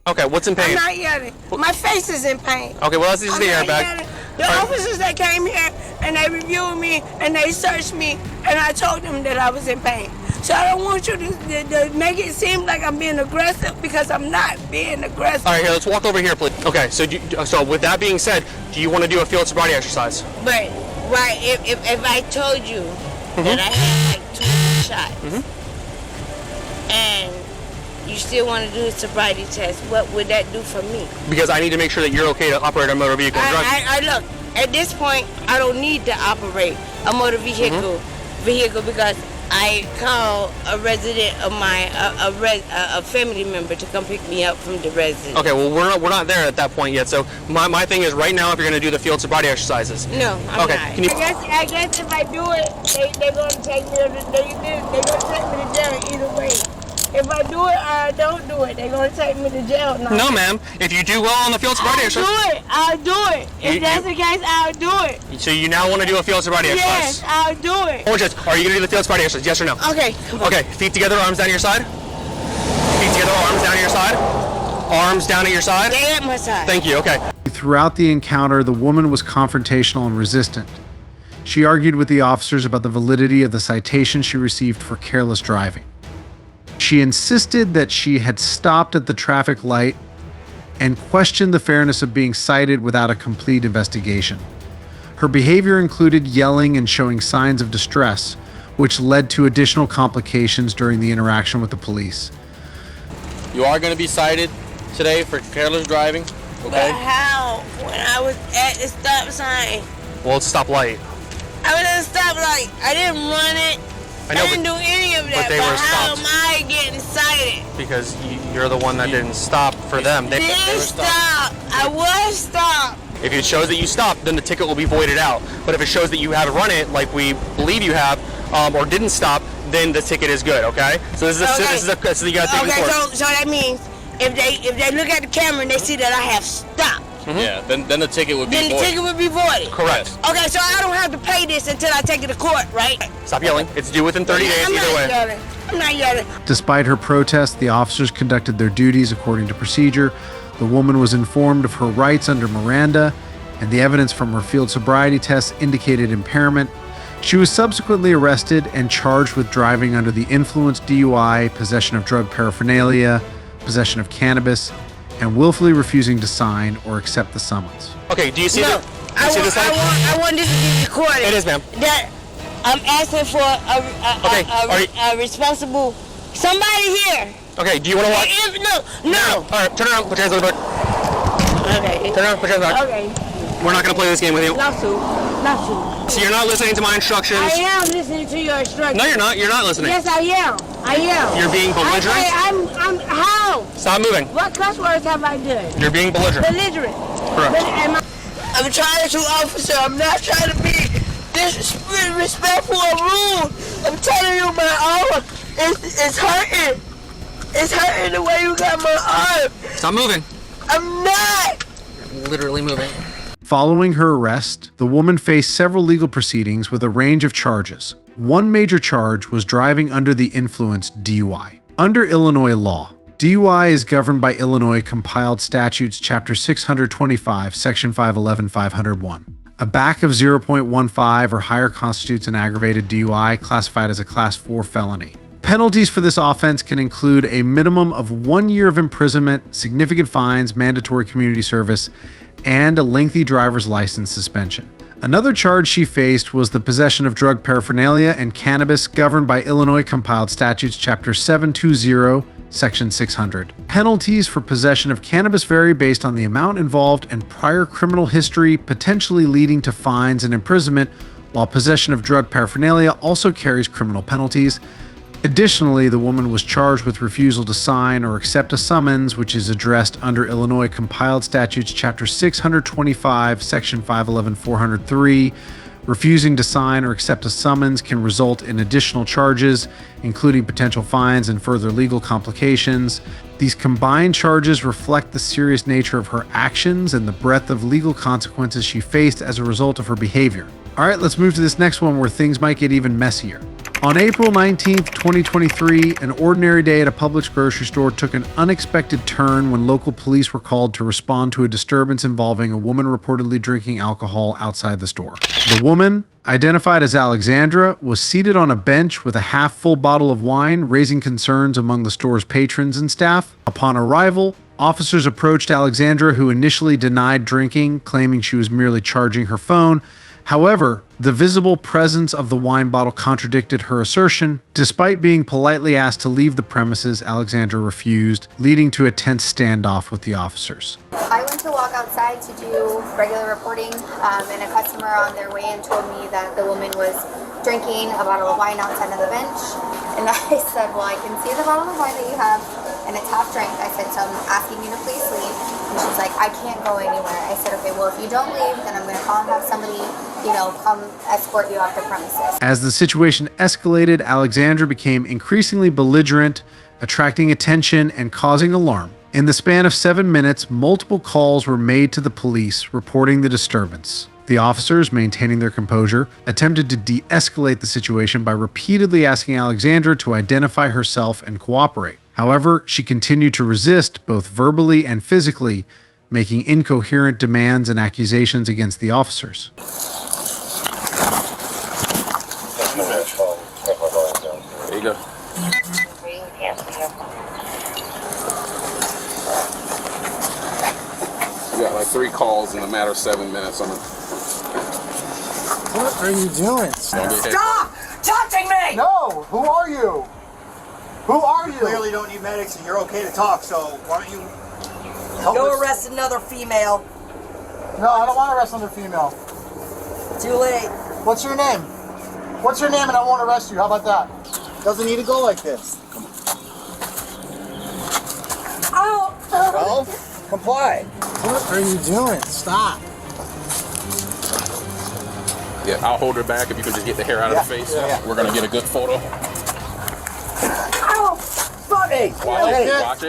Okay, what's in pain? I'm not yelling. My face is in pain. Okay, well, let's use the airbag. Yelling. The officers that came here and they reviewed me and they searched me and I told them that I was in pain. So I don't want you to make it seem like I'm being aggressive because I'm not being aggressive. All right, here, let's walk over here, please. Okay, so with that being said, do you want to do a field sobriety exercise? But, right, if I told you that I had like 2 shots and you still want to do a sobriety test, what would that do for me? Because I need to make sure that you're okay to operate a motor vehicle. I look, at this point, I don't need to operate a motor vehicle because I call a resident of my a family member to come pick me up from the residence. Okay, well we're not there at that point yet. So my thing is right now if you're gonna do the field sobriety exercises. No, I'm okay. not. Can you... I guess if I do it, they're gonna take me to jail either way. If I do it or I don't do it, they're gonna take me to jail now. No, ma'am. If you do well on the field sobriety exercise, I'll do it. If that's the case, I'll do it. So you now want to do a field sobriety exercise? Yes, I'll do it. Are you gonna do the field sobriety exercise? Yes or no? Okay. Okay. Feet together, arms down to your side. Feet together, arms down to your side. Arms down at your side. Stay at my side. Thank you. Okay. Throughout the encounter, the woman was confrontational and resistant. She argued with the officers about the validity of the citation she received for careless driving. She insisted that she had stopped at the traffic light and questioned the fairness of being cited without a complete investigation. Her behavior included yelling and showing signs of distress, which led to additional complications during the interaction with the police. You are going to be cited today for careless driving. Okay. But how? When I was at the stop sign. Well, it's a stop light. I was at the stoplight. I didn't run it. I didn't do any of that. But how am I getting cited? Because you're the one that didn't stop for them. They didn't stop. I was stopped. If it shows that you stopped, then the ticket will be voided out. But if it shows that you haven't run it, like we believe you have, or didn't stop, then the ticket is good. Okay. So this is you got to take it forward. So that means if they look at the camera and they see that I have stopped. Yeah, then the ticket would be voided. Then the ticket would be voided. Correct. Okay, so I don't have to pay this until I take it to court, right? Stop yelling. It's due within 30 days either way. I'm not yelling. Despite her protest, the officers conducted their duties according to procedure. The woman was informed of her rights under Miranda, and the evidence from her field sobriety tests indicated impairment. She was subsequently arrested and charged with driving under the influence, DUI, possession of drug paraphernalia, possession of cannabis, and willfully refusing to sign or accept the summons. Okay, do you see I want this to be recorded. It is, ma'am. That I'm asking for a responsible somebody here. Okay, do you want to watch? No. All right, turn around, put your hands on the book. Okay. Turn around, put your hands on. Okay. We're not going to play this game with you. Lawsuit. So you're not listening to my instructions? I am listening to your instructions. No, you're not. You're not listening. Yes, I am. You're being belligerent? I'm how? Stop moving. What cuss words have I done? You're being belligerent. Belligerent. Correct. I'm trying to, officer. I'm not trying to be disrespectful or rude. I'm telling you, my arm is hurting. It's hurting the way you got my arm. Stop moving. I'm not. You're literally moving. Following her arrest, the woman faced several legal proceedings with a range of charges. One major charge was driving under the influence DUI. Under Illinois law, DUI is governed by Illinois Compiled Statutes, Chapter 625, Section 511, 501. A back of 0.15 or higher constitutes an aggravated DUI classified as a Class 4 felony. Penalties for this offense can include a minimum of 1 year of imprisonment, significant fines, mandatory community service, and a lengthy driver's license suspension. Another charge she faced was the possession of drug paraphernalia and cannabis governed by Illinois Compiled Statutes, Chapter 720, Section 600. Penalties for possession of cannabis vary based on the amount involved and prior criminal history, potentially leading to fines and imprisonment, while possession of drug paraphernalia also carries criminal penalties. Additionally, the woman was charged with refusal to sign or accept a summons, which is addressed under Illinois Compiled Statutes, Chapter 625, Section 511, 403. Refusing to sign or accept a summons can result in additional charges, including potential fines and further legal complications. These combined charges reflect the serious nature of her actions and the breadth of legal consequences she faced as a result of her behavior. All right, let's move to this next one where things might get even messier. On April 19th, 2023, an ordinary day at a Publix grocery store took an unexpected turn when local police were called to respond to a disturbance involving a woman reportedly drinking alcohol outside the store. The woman, identified as Alexandra, was seated on a bench with a half-full bottle of wine, raising concerns among the store's patrons and staff. Upon arrival, officers approached Alexandra, who initially denied drinking, claiming she was merely charging her phone. However, the visible presence of the wine bottle contradicted her assertion. Despite being politely asked to leave the premises, Alexandra refused, leading to a tense standoff with the officers. I went to walk outside to do regular reporting, and a customer on their way in told me that the woman was drinking a bottle of wine outside of the bench. And I said, well, I can see the bottle of wine that you have, and it's half drank. I said, so I'm asking you to please leave. And she's like, I can't go anywhere. I said, okay, well, if you don't leave, then I'm going to call and have somebody, come escort you off the premises. As the situation escalated, Alexandra became increasingly belligerent, attracting attention and causing alarm. In the span of 7 minutes, multiple calls were made to the police reporting the disturbance. The officers, maintaining their composure, attempted to de-escalate the situation by repeatedly asking Alexandra to identify herself and cooperate. However, she continued to resist, both verbally and physically, making incoherent demands and accusations against the officers. There you go. You got like 3 calls in a matter of 7 minutes on it. What are you doing? Stop touching me! No! Who are you? Who are you? You clearly don't need medics and you're okay to talk, so why don't you Go arrest another female. No, I don't want to arrest another female. Too late. What's your name? What's your name and I won't arrest you. How about that? Doesn't need to go like this. Come on. Oh! Well, comply. What are you doing? Stop. Yeah, I'll hold her back if you can just get the hair out of her face. Yeah. We're gonna get a good photo. Ow! Fuck! Hey,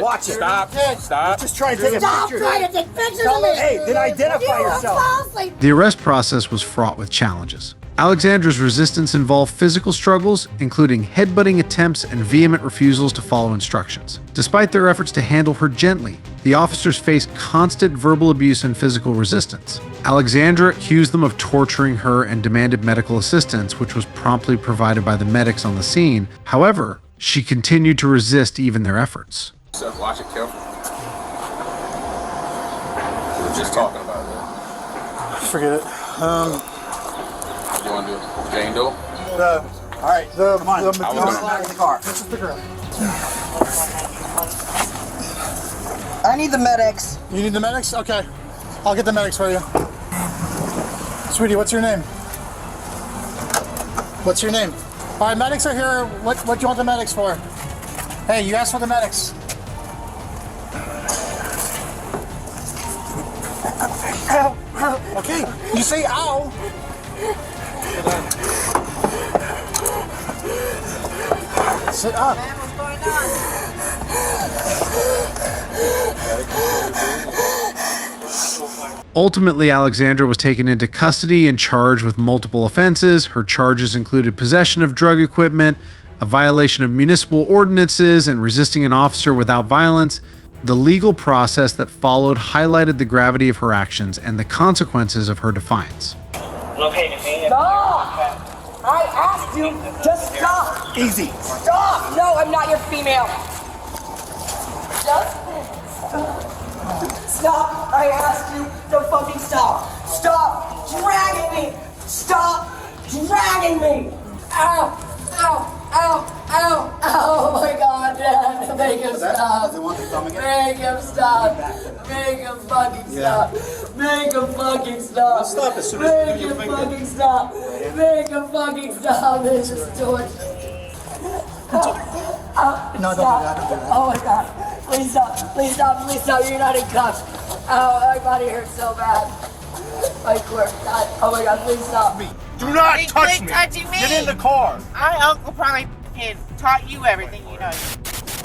watch it. Stop. Stop. Just try and take a picture. Trying to take pictures Tell of me. her, hey, then identify yourself. The arrest process was fraught with challenges. Alexandra's resistance involved physical struggles, including headbutting attempts and vehement refusals to follow instructions. Despite their efforts to handle her gently, the officers faced constant verbal abuse and physical resistance. Alexandra accused them of torturing her and demanded medical assistance, which was promptly provided by the medics on the scene. However, she continued to resist even their efforts. Watch it carefully. We were just talking about that. Forget it. What do you want to do? Jane Doe? All right, come on. I in the car. Let's just figure it out. I need the medics. You need the medics? Okay. I'll get the medics for you. Sweetie, what's your name? What's your name? All right, medics are here. What do you want the medics for? Hey, you asked for the medics. Okay, you say ow. Sit up. Ultimately, Alexandra was taken into custody and charged with multiple offenses. Her charges included possession of drug equipment, a violation of municipal ordinances, and resisting an officer without violence. The legal process that followed highlighted the gravity of her actions and the consequences of her defiance. Located me. Stop! I asked you to stop! Easy. Stop! No, I'm not your female. Just stop! I asked you to fucking stop! Stop dragging me! Stop dragging me! Ow! Ow! Ow! Ow! Oh my God, Dad! Make him stop! Make him stop! Make him fucking stop! Make him fucking stop! Stop as soon as Make him fucking stop! Make him fucking stop! This is torture. No, don't do that. Oh my God! Please stop! Please stop! Please stop! You're not in cuffs! Ow! My body hurts so bad. My core. God! Oh my God! Please stop! Do not Hey, touch quit me. touching me. Get in the car. My uncle probably taught you everything you know.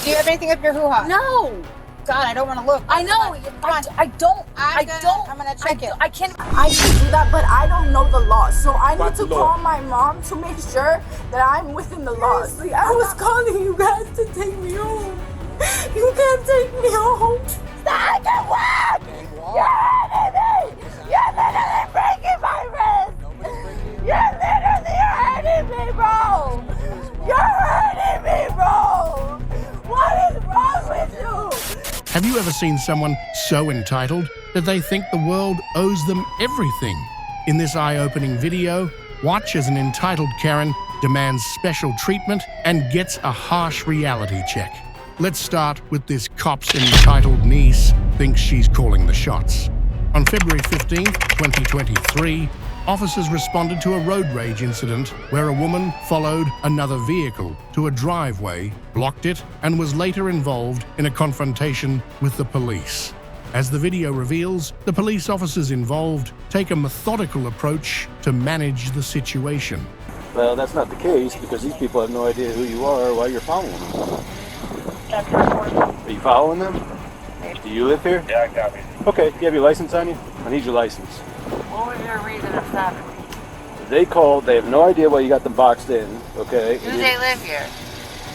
Do you have anything up your hoo-ha? No! God, I don't want to look. I know. I don't. I'm gonna check it. I can do that, but I don't know the law, so I need to call my mom to make sure that I'm within the laws. I was calling you guys to take me home. You can't take me home. I can walk. You're hurting me. You're literally breaking my wrist. You're literally hurting me, bro. You're hurting me, bro. What is wrong with you? Have you ever seen someone so entitled that they think the world owes them everything? In this eye-opening video, watch as an entitled Karen demands special treatment and gets a harsh reality check. Let's start with this cop's entitled niece thinks she's calling the shots. On February 15th, 2023, officers responded to a road rage incident where a woman followed another vehicle to a driveway, blocked it, and was later involved in a confrontation with the police. As the video reveals, the police officers involved take a methodical approach to manage the situation. Well, that's not the case because these people have no idea who you are or why you're following them. Are you following them? Do you live here? Yeah, I got it. Okay, you have your license on you? I need your license. What was your reason of stopping me? They called, they have no idea why you got them boxed in, okay? Do they live here?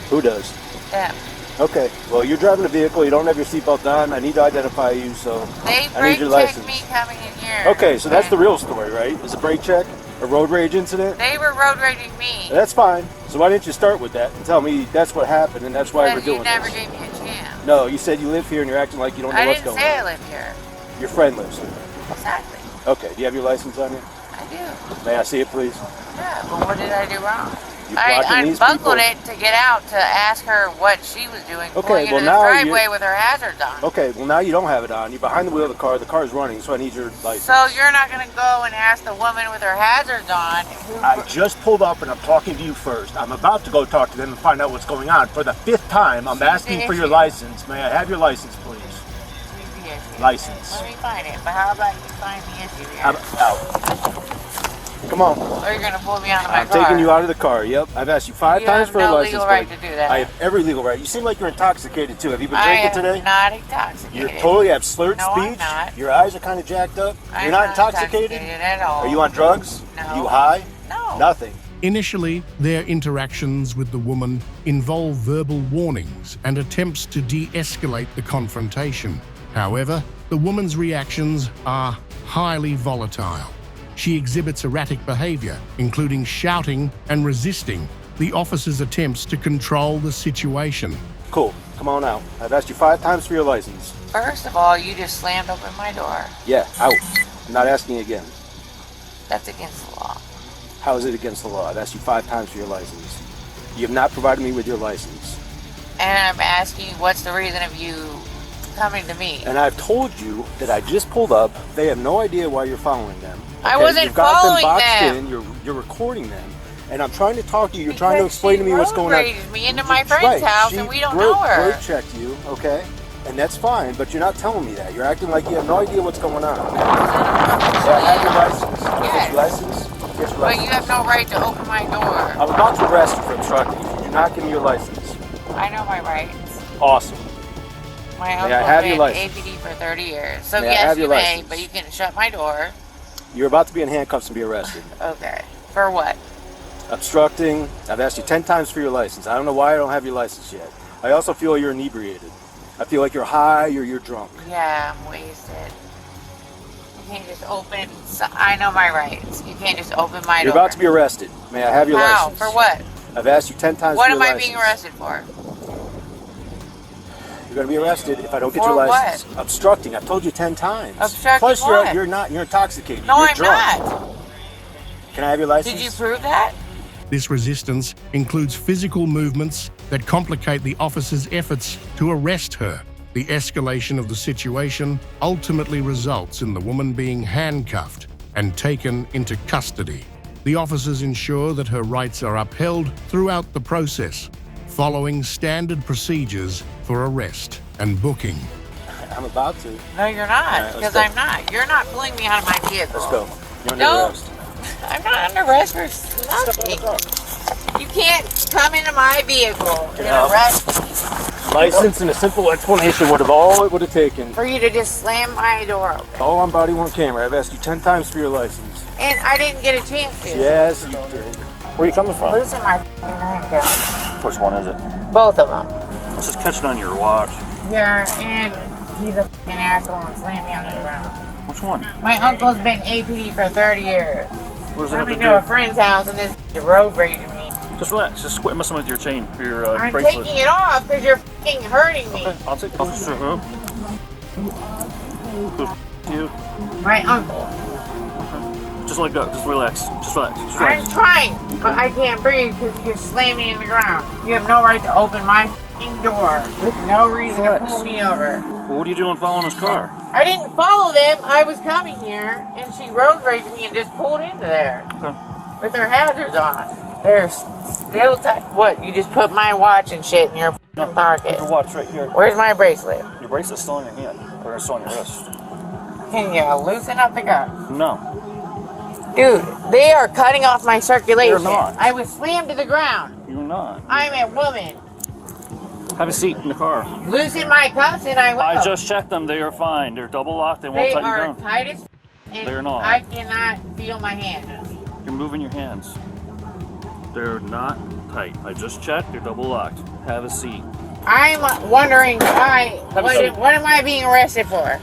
Who does? Them. Okay, well, you're driving a vehicle, you don't have your seatbelt on, I need to identify you, so They I need brake your checked license. me coming in here. Okay, so that's the real story, right? It's a brake check, a road rage incident? They were road raging me. That's fine. So why didn't you start with that and tell me that's what happened and that's why we're doing You never this? gave me a chance. No, you said you live here and you're acting like you don't know what's going on. I didn't say I live here. Your friend lives here. Exactly. Okay, do you have your license on you? I do. May I see it, please? Yeah, but what did I do wrong? You I blocking these unbuckled people? it to get out to ask her what she was doing, Okay, pulling well into the now driveway you- with her hazards on. Okay, well now you don't have it on. You're behind the wheel of the car's running, so I need your license. So you're not going to go and ask the woman with her hazards on who... I just pulled up and I'm talking to you first. I'm about to go talk to them and find out what's going on. For the 5th time, I'm asking for your license. May I have your license, please? License. Let me find it, but how about you find the issue here? Out. Come on. Or you're going to pull me out of my I'm car. taking you out of the car, yep. I've asked you 5 You times have for a no license legal plate. right to do that. I have every legal right. You seem like you're intoxicated too. Have you been I drinking am today? not intoxicated. You totally have slurred No, speech. I'm not. Your eyes are kind of jacked up. I'm You're not intoxicated? at all. Are you on drugs? No. Are you high? No. Nothing. Initially, their interactions with the woman involve verbal warnings and attempts to de-escalate the confrontation. However, the woman's reactions are highly volatile. She exhibits erratic behavior, including shouting and resisting the officer's attempts to control the situation. Cool. Come on out. I've asked you 5 times for your license. First of all, you just slammed open my door. Yeah, out. I'm not asking again. That's against the law. How is it against the law? I've asked you 5 times for your license. You have not provided me with your license. And I'm asking you, what's the reason of you coming to me? And I've told you that I just pulled up. They have no idea why you're following them. I wasn't You've got following them boxed them. in. You're recording them. And I'm trying to talk to you. You're trying to explain to me what's going on. She road raged me into my friend's house and we don't know her. Brake checked you, okay? And that's fine, but you're not telling me that. You're acting like you have no idea what's going on. Yeah, I have your license. Yes. Get your license. Get your But license. you have no right to open my door. I'm about to arrest you for obstructing. If you do not give me your license. I know my rights. Awesome. My May I uncle have your ran license? APD for 30 years. So May I yes, have you your may, license? but you can shut my door. You're about to be in handcuffs and be arrested. Okay. For what? Obstructing. I've asked you 10 times for your license. I don't know why I don't have your license yet. I also feel you're inebriated. I feel like you're high or you're drunk. Yeah, I'm wasted. You can't just open. I know my rights. You can't just open my door. You're about to be arrested. May I have your How? license? For what? I've asked you 10 times What for your am I license. being arrested for? You're going to be arrested if I don't get For your what? license. Obstructing. I've told you 10 times. Obstructing Plus, what? you're intoxicated. No, you're I'm drunk. not. Can I have your license? Did you prove that? This resistance includes physical movements that complicate the officer's efforts to arrest her. The escalation of the situation ultimately results in the woman being handcuffed and taken into custody. The officers ensure that her rights are upheld throughout the process, following standard procedures for arrest and booking. I'm about to. No, you're not, All right, because let's go. I'm not. You're not pulling me out of my vehicle. Let's go. You're under No. arrest. I'm not under arrest for nothing. You can't come into my vehicle and arrest me. License and a simple explanation would have all it would have taken. For you to just slam my door open. All on body-worn camera. I've asked you 10 times for your license. And I didn't get a chance to. Yes, you did. Where are you coming from? Loosen my handcuffs. Which one is it? Both of them. Let's just catch it on your watch. Yeah, and he's a f***ing asshole and slammed me on the ground. Which one? My uncle's been APD for 30 years. What does that I'm have to into a do? friend's house and this road raging me. Just relax. Just quit messing with your chain, your I'm bracelet. taking it off because you're f***ing hurting me. Okay, I'll take it off. Sure. You. My uncle. Just let go. Just relax. Just relax. Just I'm relax. trying, but I can't breathe because you're slamming me in the ground. You have no right to open my f***ing door with no reason to pull me over. Well, what are you doing following his car? I didn't follow them. I was coming here, and she road raged me and just pulled into there with her hazards on. They're still tight. What? You just put my watch and shit in your f***ing pocket. Your watch right here. Where's my bracelet? Your bracelet's still in your hand. Or it's on your wrist. Can you loosen up the cuffs? No. Dude, they are cutting off my circulation. You're not. I was slammed to the ground. You're not. I'm a woman. Have a seat in the car. Loosen my cuffs and I will. I just checked them. They are fine. They're double locked. They won't They tighten are down. tight as and They're not. I cannot feel my hands. You're moving your hands. They're not tight. I just checked. They're double locked. Have a seat. I'm wondering why. Have a seat. What am I being arrested for?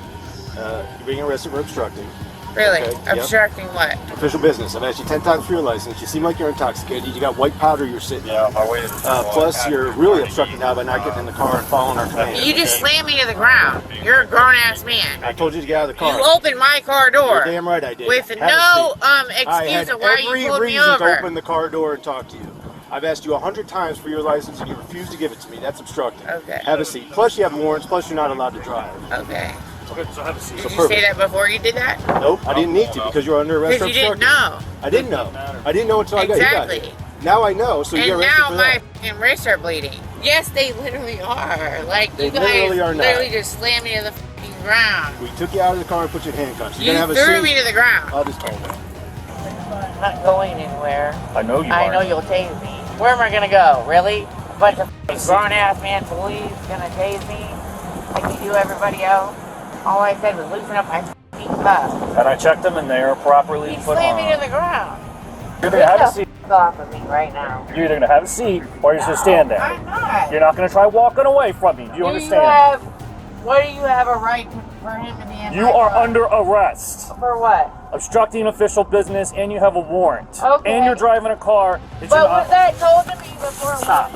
You're being arrested for obstructing. Really? Okay, yep. Obstructing what? Official business. I've asked you 10 times for your license. You seem like you're intoxicated. You got white powder you're sitting in. I waited. Plus, you're really obstructing now by not getting in the car and following our commands. You just slammed me to the ground. You're a grown ass man. I told you to get out of the car. You opened my car door. You're damn right I did. With Have no a seat. I excuse had of why you every pulled me reason to over. open the car door and talk to you. I've asked you 100 times for your license and you refuse to give it to me. That's obstructing. Okay. Have a seat. Plus, you have warrants. Plus, you're not allowed to drive. Okay. Okay, so have a seat. Did you say that before you did that? Nope, I didn't need to because you're under arrest for Because you didn't obstructing. know. I didn't know. I didn't know until I got you. Exactly. Got it. Now I know, so And you're arrested now for my that. f***ing wrists are bleeding. Yes, they literally are. Like, They you guys literally are not. literally just slammed me to the f***ing ground. We took you out of the car and put you in handcuffs. You're You gonna have a threw seat. me to the ground. I'll just call them. I'm not going anywhere. I know you I are. know you'll tase me. Where am I gonna go? Really? A bunch of grown-ass man police gonna tase me like you do everybody else? All I said was loosen up my f***ing cuffs. And I checked them and they are properly He put slammed on. me to the ground. You're gonna have a seat. Get the f*** off of me right now. You're either gonna have a seat or you're just gonna stand there. I'm not. You're not gonna try walking away from me. Do you understand? What do you have a right to, for him to be in You my are car? under arrest. For what? Obstructing official business and you have a warrant. Okay. And you're driving a car that But you're was that told to me before? Stop.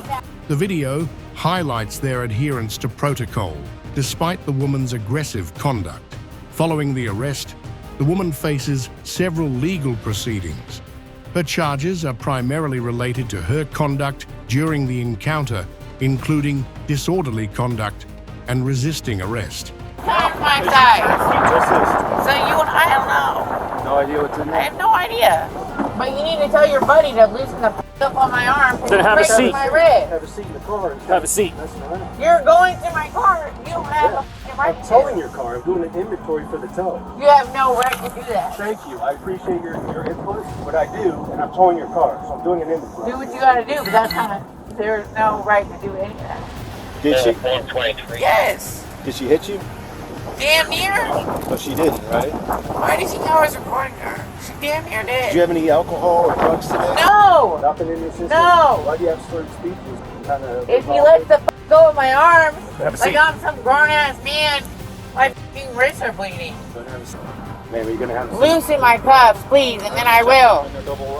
The video highlights their adherence to protocol, despite the woman's aggressive conduct. Following the arrest, the woman faces several legal proceedings. Her charges are primarily related to her conduct during the encounter, including disorderly conduct and resisting arrest. Come to my side. So you and I don't know. No idea what's in I have no idea. But you need to tell your buddy to loosen the f*** up on my arm. 'Cause Then he's have a breaking seat. my rib. Have a seat in the car. Have a seat. You're going to my car. You don't have a f***ing right I'm to. towing your car. I'm doing an inventory for the tow. You have no right to do that. Thank you. I appreciate your input, but I do, and I'm towing your car, so I'm doing an inventory. Do what you gotta do, but that's not, there's no right to do any of that. Did she? Yes. Did she hit you? Damn near. But she didn't, right? Why did she know I was recording her? She damn near did. Did you have any alcohol or drugs today? No. No. Nothing in your system? No. Why do you have slurred speech? Kind of If he lets the go of my arms, Have a like seat. I'm some grown ass man, my f***ing wrists are bleeding. Man, are you gonna have Loosen my cuffs, please, and then I will.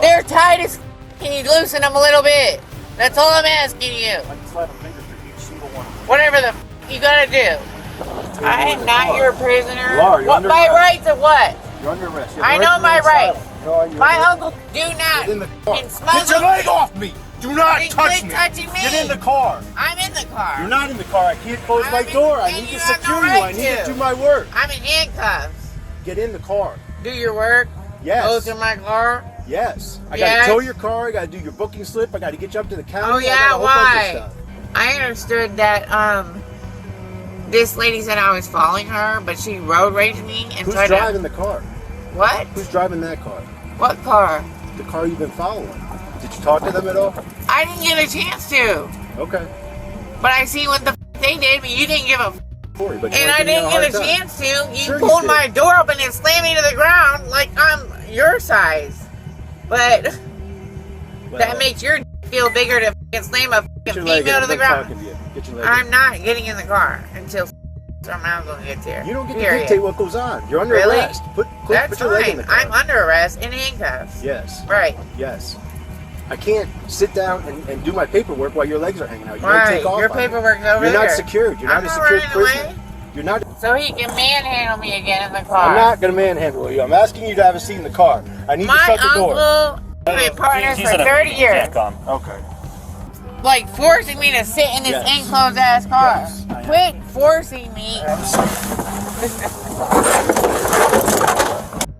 They're tight as f***. Can you loosen them a little bit? That's all I'm asking you. I can slap a finger through each single one. Whatever the f*** you gotta do. I am not your prisoner. You are. You're What, under my arrest. rights of what? You're under arrest. I know my rights. rights. My uncle do not. Get in the car. Can smuggle. Get your leg off me! Do not They touch quit me! touching me. Get in the car! I'm in the car. You're not in the car. I can't close my door. I need to you have secure no you. I right need to to. do my work. I'm in handcuffs. Get in the car. Do your work. Yes. Go through my car. Yes. I Yes. gotta tow your car. I gotta do your booking slip. I gotta get you up to the county. Oh I yeah, got a whole bunch of why? stuff. I understood that this lady said I was following her, but she road raged me and Who's tried driving the car? What? Who's driving that car? What car? The car you've been following. Did you talk to them at all? I didn't get a chance to. Okay. But I see what the they did, but you didn't give a Sorry, but and I didn't get a chance to. You Sure you pulled did. my door open and slammed me to the ground like I'm your size. But that makes your feel bigger to f***ing slam a Get f***ing your leg female in. to the I'm ground. talking to you. Get your leg I'm in. not getting in the car until somehow gonna get there. You don't get Period. to dictate what goes on. You're under Really? arrest. Put That's your leg in fine. the car. I'm under arrest in handcuffs. Yes. Right. Yes. I can't sit down and do my paperwork while your legs are hanging out. You Right. gotta take off. Your on me. paperwork's over You're there. not secured. You're I'm not a not secured running prisoner. away. You're not. So he can manhandle me again in the car. I'm not gonna manhandle you. I'm asking you to have a seat in the car. I need My to shut the door. uncle, we've been partners for 30 years. Okay. Like forcing me to sit in this Yes. enclosed ass car. Quit forcing me.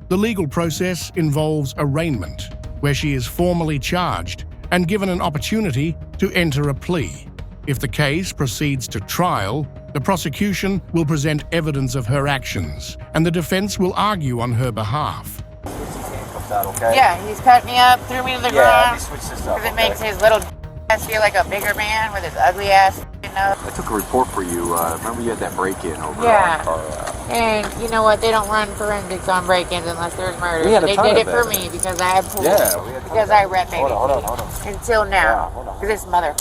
The legal process involves arraignment, where she is formally charged and given an opportunity to enter a plea. If the case proceeds to trial, the prosecution will present evidence of her actions, and the defense will argue on her behalf. Okay? Yeah, he's cut me up, threw me to the Yeah, let ground. me switch this up. Because it makes his little ass feel like a bigger man with his ugly ass nose. I took a report for you. Remember you had that break-in over Yeah. on our And you know what? They don't run forensics on break-ins unless there's murder. We had a They ton did of it for that. me because I had pool. Yeah, we had a ton Because of I that. rep Hold on. Until now. Because this mother.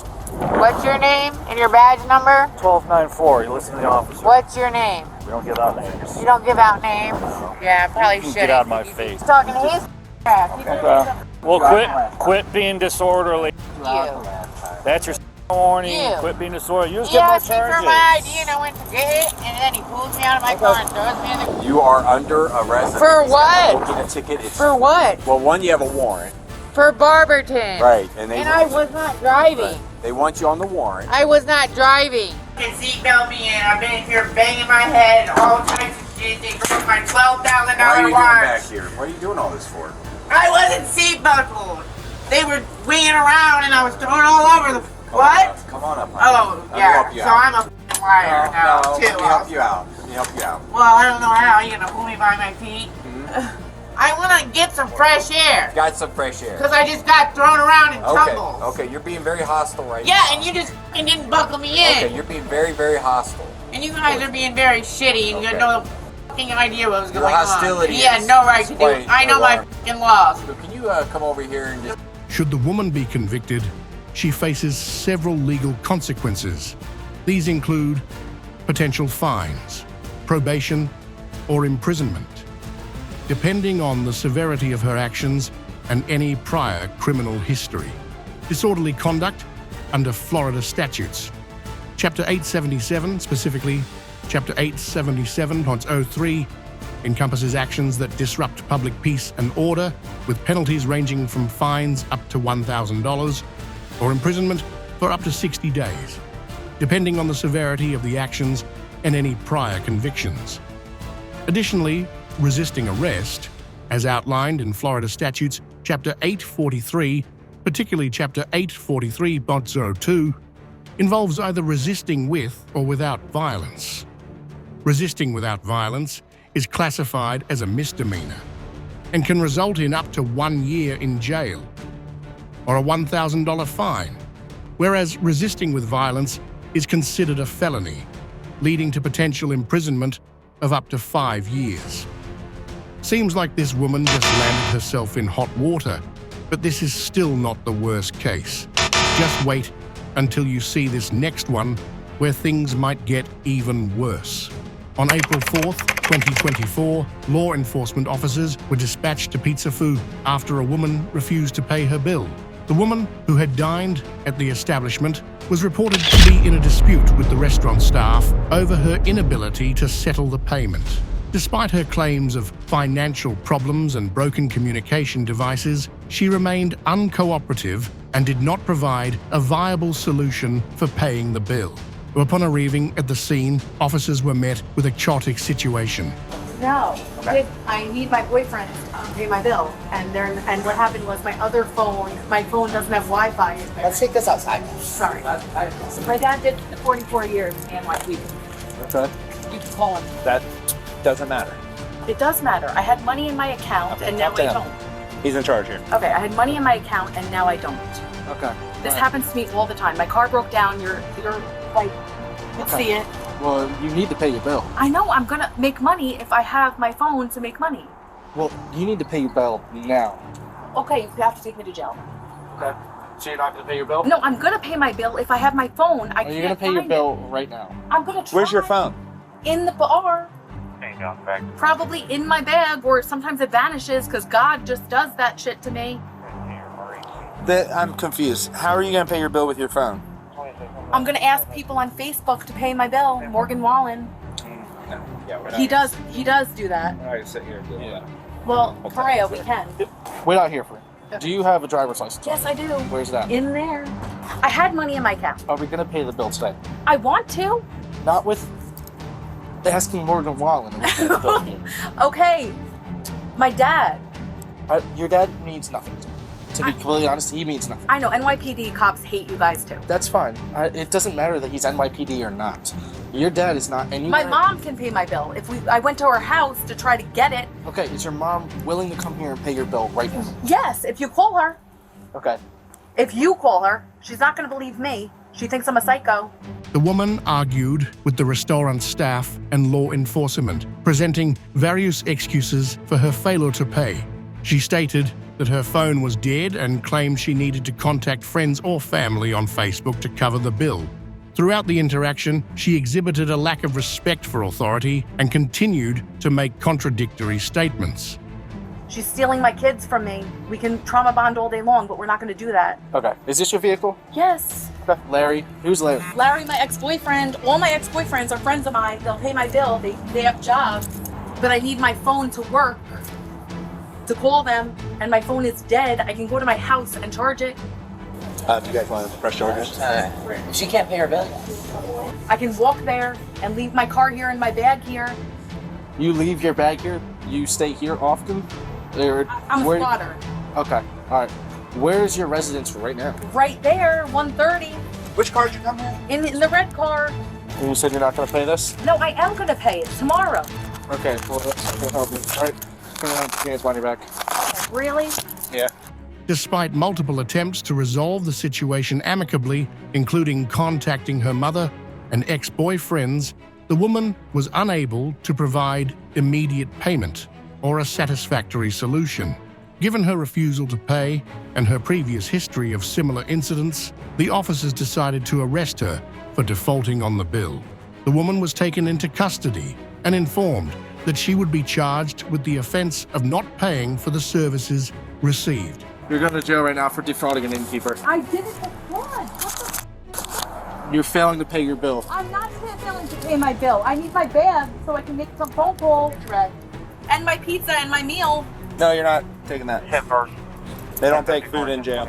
What's your name and your badge number? 1294. You listen to the officer. What's your name? We don't give out names. You don't give out names? Yeah, I probably You should. get out of my face. Talking to his ass. He's Well, quit being disorderly. you. That's your warning. You. Quit being disorderly. You just He get more asked me for charges. my ID and I went to get it, and then he pulls me out of my car and throws me in the... You are under arrest. For what? You'll get a ticket. For what? Well, one, you have a warrant. For Barberton. Right, and they I was not driving. They want you on the warrant. I was not driving. You can seatbelt me in. I've been here banging my head and all types of shit. They broke my $12,000 What are you doing watch. back here? What are you doing all this for? I wasn't seatbelted. They were winging around and I was thrown all over the... What? Come on up. Oh, Let me yeah. help you So out. I'm a f***ing liar now, No, too. let me help you out. Let me help you out. Well, I don't know how. You're gonna pull me by my feet? I want to get some fresh air. Got some fresh air. Because I just got thrown around in tumbles. Okay, you're being very hostile right now. Yeah, and you just f***ing didn't buckle me in. Okay, you're being very, very hostile. And you guys are being very shitty, and you had no f***ing idea what was Your going hostility on. He had is no right to do it. quite I know my alarming. f***ing laws. So can you come over here and just... Should the woman be convicted, she faces several legal consequences. These include potential fines, probation, or imprisonment, depending on the severity of her actions and any prior criminal history. Disorderly conduct under Florida statutes. Chapter 877, specifically Chapter 877.03, encompasses actions that disrupt public peace and order, with penalties ranging from fines up to $1,000 or imprisonment for up to 60 days, depending on the severity of the actions and any prior convictions. Additionally, resisting arrest, as outlined in Florida statutes Chapter 843, particularly Chapter 843.02, involves either resisting with or without violence. Resisting without violence is classified as a misdemeanor and can result in up to 1 year in jail or a $1,000 fine, whereas resisting with violence is considered a felony, leading to potential imprisonment of up to 5 years. Seems like this woman just landed herself in hot water But this is still not the worst case. Just wait until you see this next one where things might get even worse. On April 4th, 2024, law enforcement officers were dispatched to Pizza Food after a woman refused to pay her bill. The woman, who had dined at the establishment, was reported to be in a dispute with the restaurant staff over her inability to settle the payment. Despite her claims of financial problems and broken communication devices, she remained uncooperative and did not provide a viable solution for paying the bill. Upon arriving at the scene, officers were met with a chaotic situation. No, I need my boyfriend to pay my bill, and what happened was my phone doesn't have Wi-Fi. Let's take this outside. Sorry. My dad did 44 years in NYPD. Okay. You can call him. That doesn't matter. It does matter. I had money in my account, and now I don't. He's in charge here. Okay, I had money in my account, and now I don't. Okay. This happens to me all the time. My car broke down. You're like, you can see it. Well, you need to pay your bill. I know. I'm gonna make money if I have my phone to make money. Well, you need to pay your bill now. Okay, you have to take me to jail. Okay. So you're not going to pay your bill? No, I'm gonna pay my bill if I have my phone. Are you going to pay your bill right now? I'm gonna try. Where's your phone? In the bar. Probably in my bag, or sometimes it vanishes because God just does that shit to me. I'm confused. How are you going to pay your bill with your phone? I'm gonna ask people on Facebook to pay my bill. Morgan Wallen. He does do that. I can sit here and do it. Yeah. Well, Correa, we can. We're not here for it. Do you have a driver's license? Yes, I do. Where's that? In there. I had money in my account. Are we going to pay the bill today? I want to. Not with asking Morgan Wallen to pay the bill here. Okay. My dad. Your dad means nothing to me. To be completely honest, he means nothing. I know, NYPD cops hate you guys too. That's fine. It doesn't matter that he's NYPD or not. Your dad is not. And my mom can pay my bill. I went to her house to try to get it. Okay, is your mom willing to come here and pay your bill right now? Yes, if you call her. Okay. If you call her, she's not going to believe me. She thinks I'm a psycho. The woman argued with the restaurant staff and law enforcement, presenting various excuses for her failure to pay. She stated that her phone was dead and claimed she needed to contact friends or family on Facebook to cover the bill. Throughout the interaction, she exhibited a lack of respect for authority and continued to make contradictory statements. She's stealing my kids from me. We can trauma bond all day long, but we're not going to do that. Okay. Is this your vehicle? Yes. Okay. Larry. Who's Larry? Larry, my ex-boyfriend. All my ex-boyfriends are friends of mine. They'll pay my bill. They have jobs. But I need my phone to work, to call them, and my phone is dead. I can go to my house and charge it. Do you guys want to press charges? She can't pay her bill. I can walk there and leave my car here and my bag here. You leave your bag here? You stay here often? I'm a spotter. Okay, all right. Where is your residence right now? Right there, 130. Which car did you come in? In the red car. And you said you're not going to pay this? No, I am going to pay it tomorrow. Okay, well, that's help me. All right, come on, get his money back. Really? Yeah. Despite multiple attempts to resolve the situation amicably, including contacting her mother and ex-boyfriends, the woman was unable to provide immediate payment or a satisfactory solution. Given her refusal to pay and her previous history of similar incidents, the officers decided to arrest her for defaulting on the bill. The woman was taken into custody and informed that she would be charged with the offense of not paying for the services received. You're going to jail right now for defrauding an innkeeper. I didn't defraud. You're failing to pay your bill. I'm not failing to pay my bill. I need my bag so I can make some phone calls. And my pizza and my meal. No, you're not taking that. They don't take food in jail.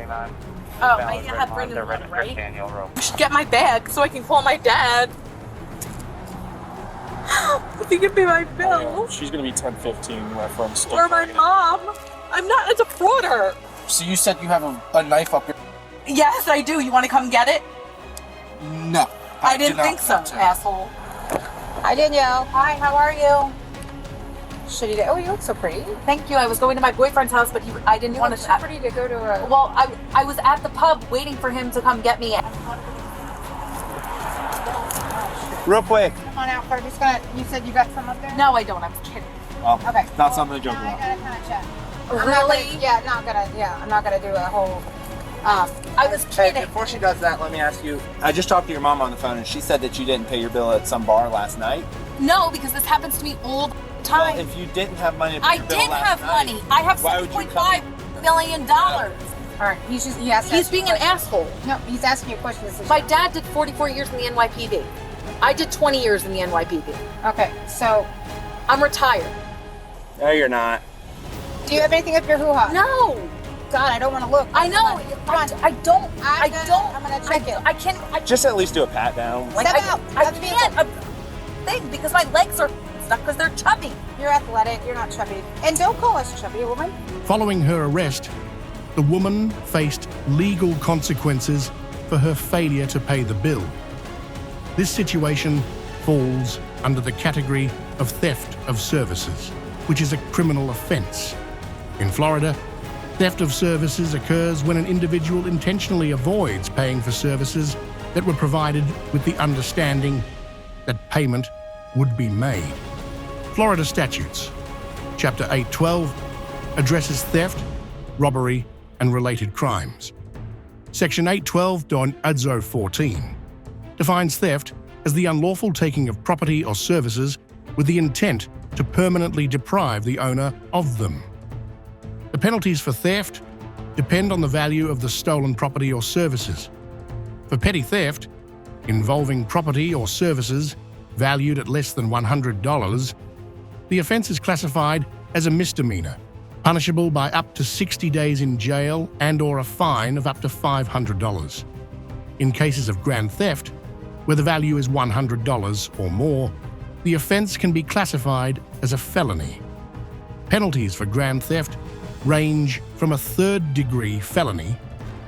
Oh, I have Brendan, right? I should get my bag so I can call my dad. If he can pay my bill. She's going to be 10-15, my friend's still Or my mom. I'm not a defrauder. So you said you have a knife up your... Yes, I do. You want to come get it? No. I didn't think so, asshole. Hi, Danielle. Hi, how are you? Shitty day. Oh, you look so pretty. Thank you. I was going to my boyfriend's house, but I didn't want to... You look so pretty to go to a... Well, I was at the pub waiting for him to come get me. Real quick. Come on out, Bert. You said you got some up there? No, I don't. I'm kidding. Oh, okay. Not something to joke I about. gotta kind of check. Really? I'm not gonna do a whole. I was kidding. Before she does that, let me ask you. I just talked to your mom on the phone, and she said that you didn't pay your bill at some bar last night. No, because this happens to me all the time. Well, if you didn't have money to pay your bill I did have money. I have $7.5 million. All right, he's being an asshole. No, he's asking you a question. My dad did 44 years in the NYPD. I did 20 years in the NYPD. Okay, so I'm retired. No, you're not. Do you have anything up your hoo-ha? No. God, I don't want to look. I know. I don't. I'm gonna check it. I can't. Just at least do a pat down. Like, I can't. Thing because my legs are stuck because they're chubby. You're athletic. You're not chubby. And don't call us chubby, woman. Following her arrest, the woman faced legal consequences for her failure to pay the bill. This situation falls under the category of theft of services, which is a criminal offense. In Florida, theft of services occurs when an individual intentionally avoids paying for services that were provided with the understanding that payment would be made. Florida statutes, Chapter 812, addresses theft, robbery, and related crimes. Section 812.14 defines theft as the unlawful taking of property or services with the intent to permanently deprive the owner of them. The penalties for theft depend on the value of the stolen property or services. For petty theft, involving property or services valued at less than $100, the offense is classified as a misdemeanor, punishable by up to 60 days in jail and/or a fine of up to $500. In cases of grand theft, where the value is $100 or more, the offense can be classified as a felony. Penalties for grand theft range from a third-degree felony,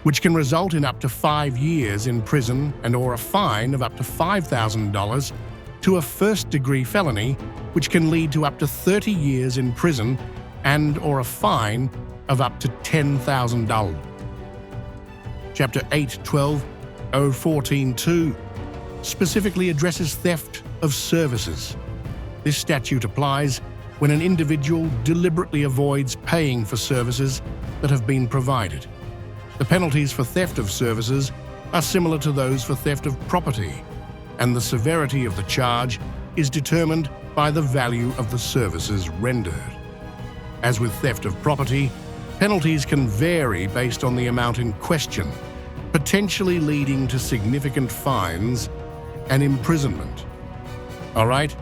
which can result in up to 5 years in prison and/or a fine of up to $5,000, to a first-degree felony, which can lead to up to 30 years in prison and/or a fine of up to $10,000. Chapter 812.014.2 specifically addresses theft of services. This statute applies when an individual deliberately avoids paying for services that have been provided. The penalties for theft of services are similar to those for theft of property, and the severity of the charge is determined by the value of the services rendered. As with theft of property, penalties can vary based on the amount in question, potentially leading to significant fines and imprisonment. All right,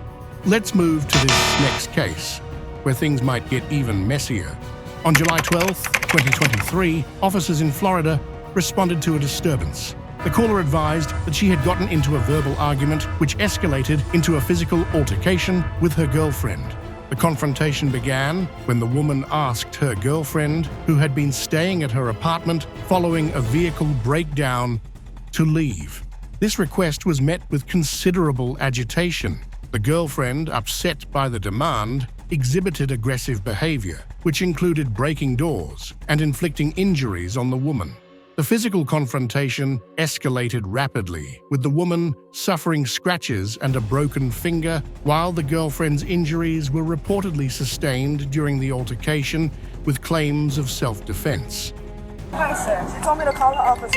let's move to this next case, where things might get even messier. On July 12, 2023, officers in Florida responded to a disturbance. The caller advised that she had gotten into a verbal argument which escalated into a physical altercation with her girlfriend. The confrontation began when the woman asked her girlfriend, who had been staying at her apartment following a vehicle breakdown, to leave. This request was met with considerable agitation. The girlfriend, upset by the demand, exhibited aggressive behavior, which included breaking doors and inflicting injuries on the woman. The physical confrontation escalated rapidly, with the woman suffering scratches and a broken finger, while the girlfriend's injuries were reportedly sustained during the altercation, with claims of self-defense. Hi, sir. She told me to call the office.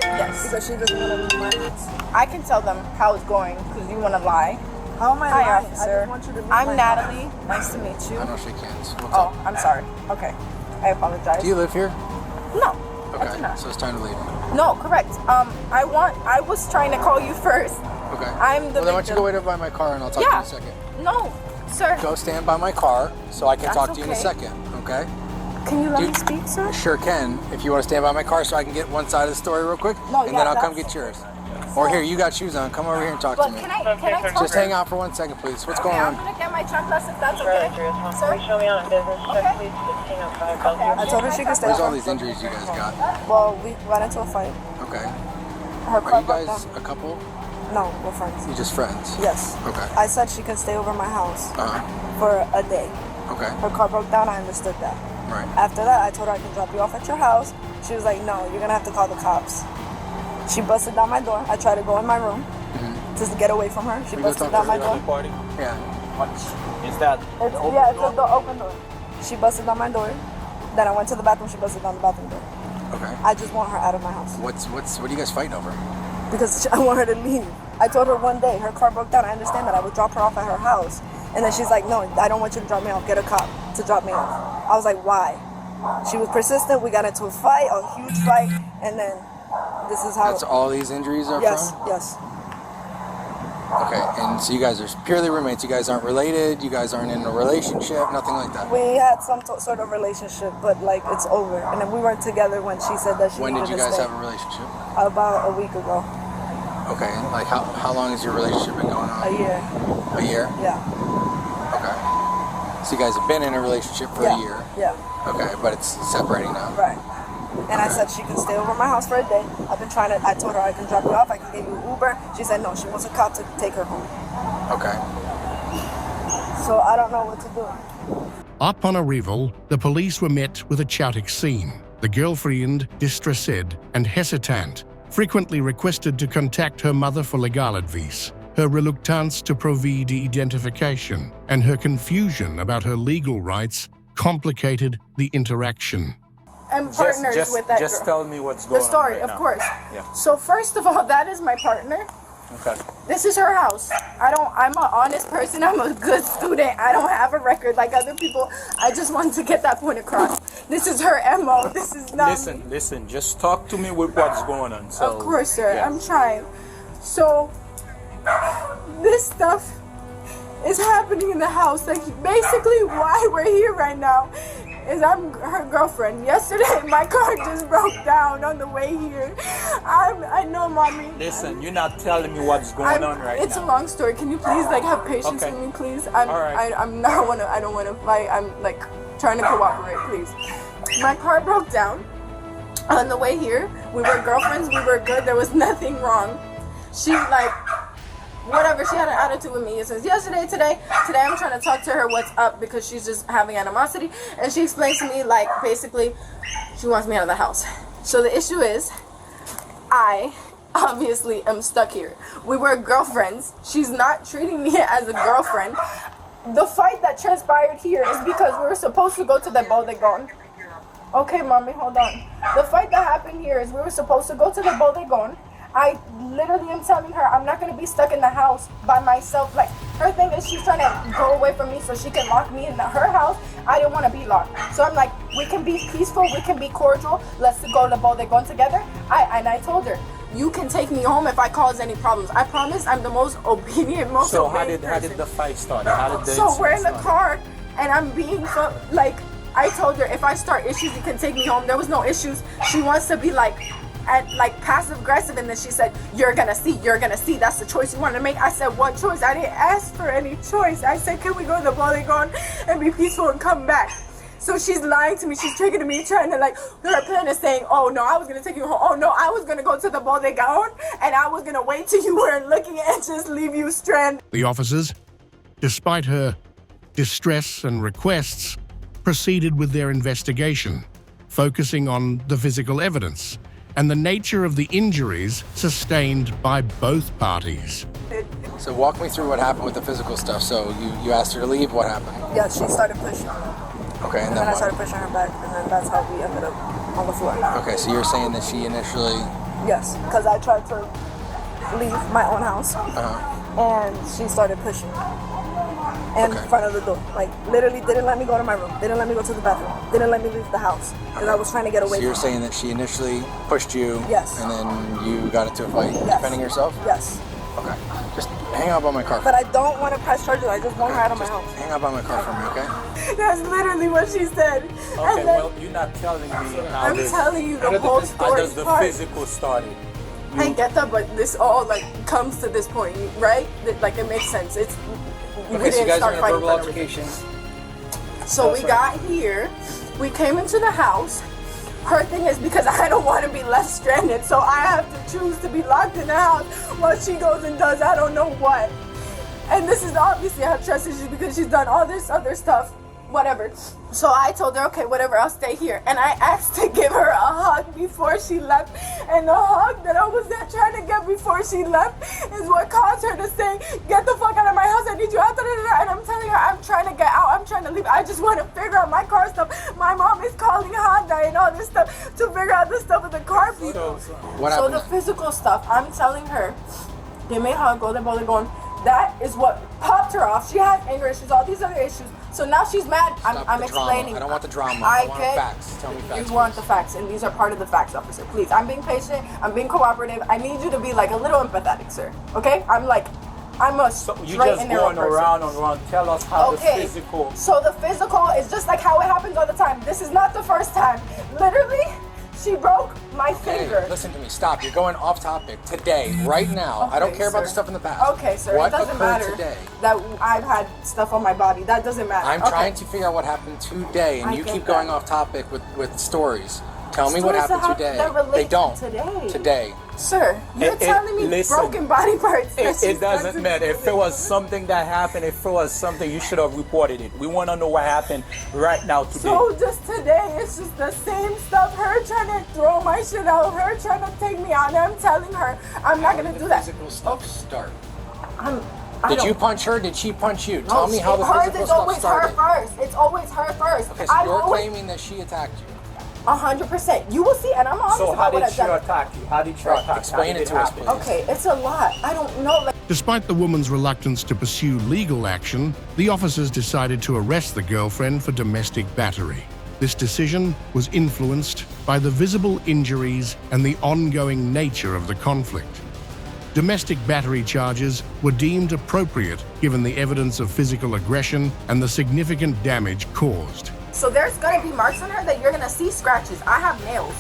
Yes. Because she doesn't want to do my house. I can tell them how it's going because you want to lie. How am I lying? Hi, officer. I just want you to I'm Natalie. House. Nice to meet you. I know she can't. Oh, I'm sorry. Okay. I apologize. Do you live here? No. Okay. I do not. So it's time to leave. No, correct. I was trying to call you first. Okay. I'm the Well, then why don't you go wait over by my car and I'll talk to you in a second. No, sir. Go stand by my car so I can talk to you in a second, okay? Can you let me speak, sir? Sure can. If you want to stand by my car so I can get one side of the story real quick, No, and then I'll come get yours. Or here, you got shoes on. Come over here and talk to me. Can I talk? Just hang out for 1 second, please. What's going on? I'm going to get my checklist if that's okay. Sir? Show me on a business check, please. 15 outside. I told her she could stay. Where's all these injuries you guys got? Well, we got into a fight. Okay. Her car Are you broke guys down. a couple? No, we're friends. You just friends? Yes. Okay. I said she could stay over my house Uh-huh. for a day. Okay. Her car broke down. I understood that. Right. After that, I told her I can drop you off at your house. She was like, no, you're going to have to call the cops. She busted down my door. I tried to go in my room just to get away from her. She busted down my door. Yeah. What is that? It's a door, open door. She busted down my door. Then I went to the bathroom. She busted down the bathroom door. Okay. I just want her out of my house. What are you guys fighting over? Because I want her to leave. I told her one day her car broke down. I understand that. I would drop her off at her house. And then she's like, no, I don't want you to drop me off. Get a cop to drop me off. I was like, why? She was persistent. We got into a fight, a huge fight. And then this is how... That's all these injuries are yes, from? Yes. Okay, and so you guys are purely roommates. You guys aren't related. You guys aren't in a relationship. Nothing like that. We had some sort of relationship, but like it's over. And then we weren't together when she said that she When needed did you to guys stay. have a relationship? About a week ago. Okay, and like how long has your relationship been going on? A year. A year? Yeah. Okay. So you guys have been in a relationship for a year. Yeah. Okay, but it's separating now. Right. And I said she can stay over at my house for a day. I told her I can drop you off, I can get you an Uber. She said no, she wants a cop to take her home. Okay. So I don't know what to do. Upon arrival, the police were met with a chaotic scene. The girlfriend, distressed and hesitant, frequently requested to contact her mother for legal advice. Her reluctance to provide identification and her confusion about her legal rights complicated the interaction. I'm partners with that Just girl. tell me what's going on. The story, right of now. course. Yeah. So first of all, that is my partner. Okay. This is her house. I'm an honest person. I'm a good student. I don't have a record like other people. I just wanted to get that point across. This is her MO. This is not me. Listen. Just talk to me with what's going on. So, Of course, sir. yeah. I'm trying. So, this stuff is happening in the house. Like, basically why we're here right now is I'm her girlfriend. Yesterday, my car just broke down on the way here. I know, mommy. Listen, you're not telling me what's going on right It's now. a long story. Can you please have patience Okay. with me, please? All right. I don't want to fight. I'm trying to cooperate, please. My car broke down on the way here. We were girlfriends. We were good. There was nothing wrong. She whatever, she had an attitude with me since yesterday. Today I'm trying to talk to her what's up because she's just having animosity, and she explains to me basically she wants me out of the house. So the issue is I obviously am stuck here. We were girlfriends. She's not treating me as a girlfriend. The fight that transpired here is because we were supposed to go to the Bodegon. Okay, mommy, hold on. The fight that happened here is we were supposed to go to the Bodegon. I literally am telling her I'm not going to be stuck in the house by myself. Like, her thing is she's trying to go away from me so she can lock me in her house. I didn't want to be locked. So I'm like, we can be peaceful, we can be cordial. Let's go to Bodegon together. I told her, you can take me home if I cause any problems. I promise I'm the most obedient, most So obedient how did the fight start? How did the So we're in incident the start? car and I'm being I told her if I start issues you can take me home. There was no issues. She wants to be passive aggressive, and then she said, you're gonna see, that's the choice you want to make. I said, what choice? I didn't ask for any choice. I said, can we go to the Bodegon and be peaceful and come back? So she's lying to me, she's tricking me, trying to her plan is saying, oh no, I was gonna take you home, oh no, I was gonna go to the Bodegon and I was gonna wait till you weren't looking and just leave you stranded. The officers, despite her distress and requests, proceeded with their investigation, focusing on the physical evidence and the nature of the injuries sustained by both parties. So walk me through what happened with the physical stuff. So you asked her to leave. What happened? Yeah, she started pushing me. Okay, And then I started pushing her back, and then that's how we ended up on the floor. Okay, so you're saying that she initially... Yes, because I tried to leave my own house, and she started pushing me in front of the door. Literally didn't let me go to my room, didn't let me go to the bathroom, didn't let me leave the house, because I was trying to get away So you're from saying that she initially pushed you, Yes. and then you got into a fight, Yes. defending yourself? Yes. Okay, just hang out by my car. But I don't want to press charges, I just want her out of my house. Hang out by my car for me, okay? That's literally what she said. Okay, well, you're not telling me how I'm telling you the whole How story does the part. physical started? I get that, but this all comes to this point, right? It makes sense. We Okay, so you didn't guys start are in a fighting verbal for no reason. altercation. So we got here, we came into the house. Her thing is because I don't want to be left stranded, so I have to choose to be locked in the house while she goes and does I don't know what. And this is obviously her trust issues because she's done all this other stuff, whatever. So I told her, okay, whatever, I'll stay here. And I asked to give her a hug before before she left, and the hug that I was trying to get before she left is what caused her to say, "Get the fuck out of my house, I need you out." And I'm telling her, I'm trying to get out, I'm trying to leave, I just want to figure out my car stuff. My mom is calling Honda and all this stuff to figure out the stuff with the car people. So the physical stuff, I'm telling her, they made her go, they're both going. That is what popped her off. She has anger issues, all these other issues. So now she's mad. I'm explaining. I don't want the drama. I want the facts. Tell me facts. You want the facts, and these are part of the facts, officer. Please, I'm being patient. I'm being cooperative. I need you to be like a little empathetic, sir. Okay? I'm a straight You just and narrow going person. around and around. Tell us how the physical. So the physical is just like how it happens all the time. This is not the first time. Literally, she broke my finger. Listen to me. Stop. You're going off topic. Today, right now. I don't care about the stuff in the past. Okay, sir. What it doesn't occurred matter today? that I've had stuff on my body. That doesn't matter. I'm trying to figure out what happened today, and you keep going off topic with stories. Tell me what Stories happened that today. relate They don't. to Today. Sir, you're telling me listen, broken body parts. It doesn't matter. If it was something that happened, if it was something, you should have reported it. We want to know what happened right now today. So just today, it's just the same stuff. Her trying to throw my shit out. Her trying to take me out. And I'm telling her, I'm not going to do that. Physical stuff start. Did you punch her? Did she punch you? No, Tell me how the physical stuff started. It's always her first. It's always her first. Okay, so you're claiming that she attacked you. 100%. You will see, and I'm honest So about what I've done. how did she attack you? How did she attack you? Explain it to us, please. Okay, it's a lot. I don't know. Despite the woman's reluctance to pursue legal action, the officers decided to arrest the girlfriend for domestic battery. This decision was influenced by the visible injuries and the ongoing nature of the conflict. Domestic battery charges were deemed appropriate given the evidence of physical aggression and the significant damage caused. So there's gonna be marks on her that you're gonna see scratches. I have nails.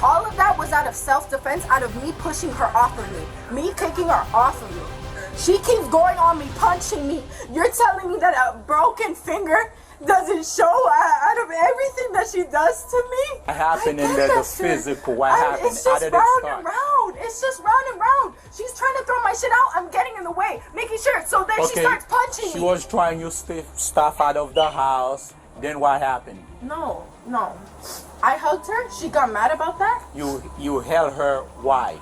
All of that was out of self-defense, out of me pushing her off of me kicking her off of me. She keeps going on me, punching me. You're telling me that a broken finger doesn't show out of everything that she does to me? What happened in there, the physical? What happened? It's How just did it round start? and round. It's just round and round. She's trying to throw my shit out. I'm getting in the way, making sure. So then she starts punching She me. was trying to stuff out of the house. Then what happened? No. I hugged her. She got mad about that. You held her. Why?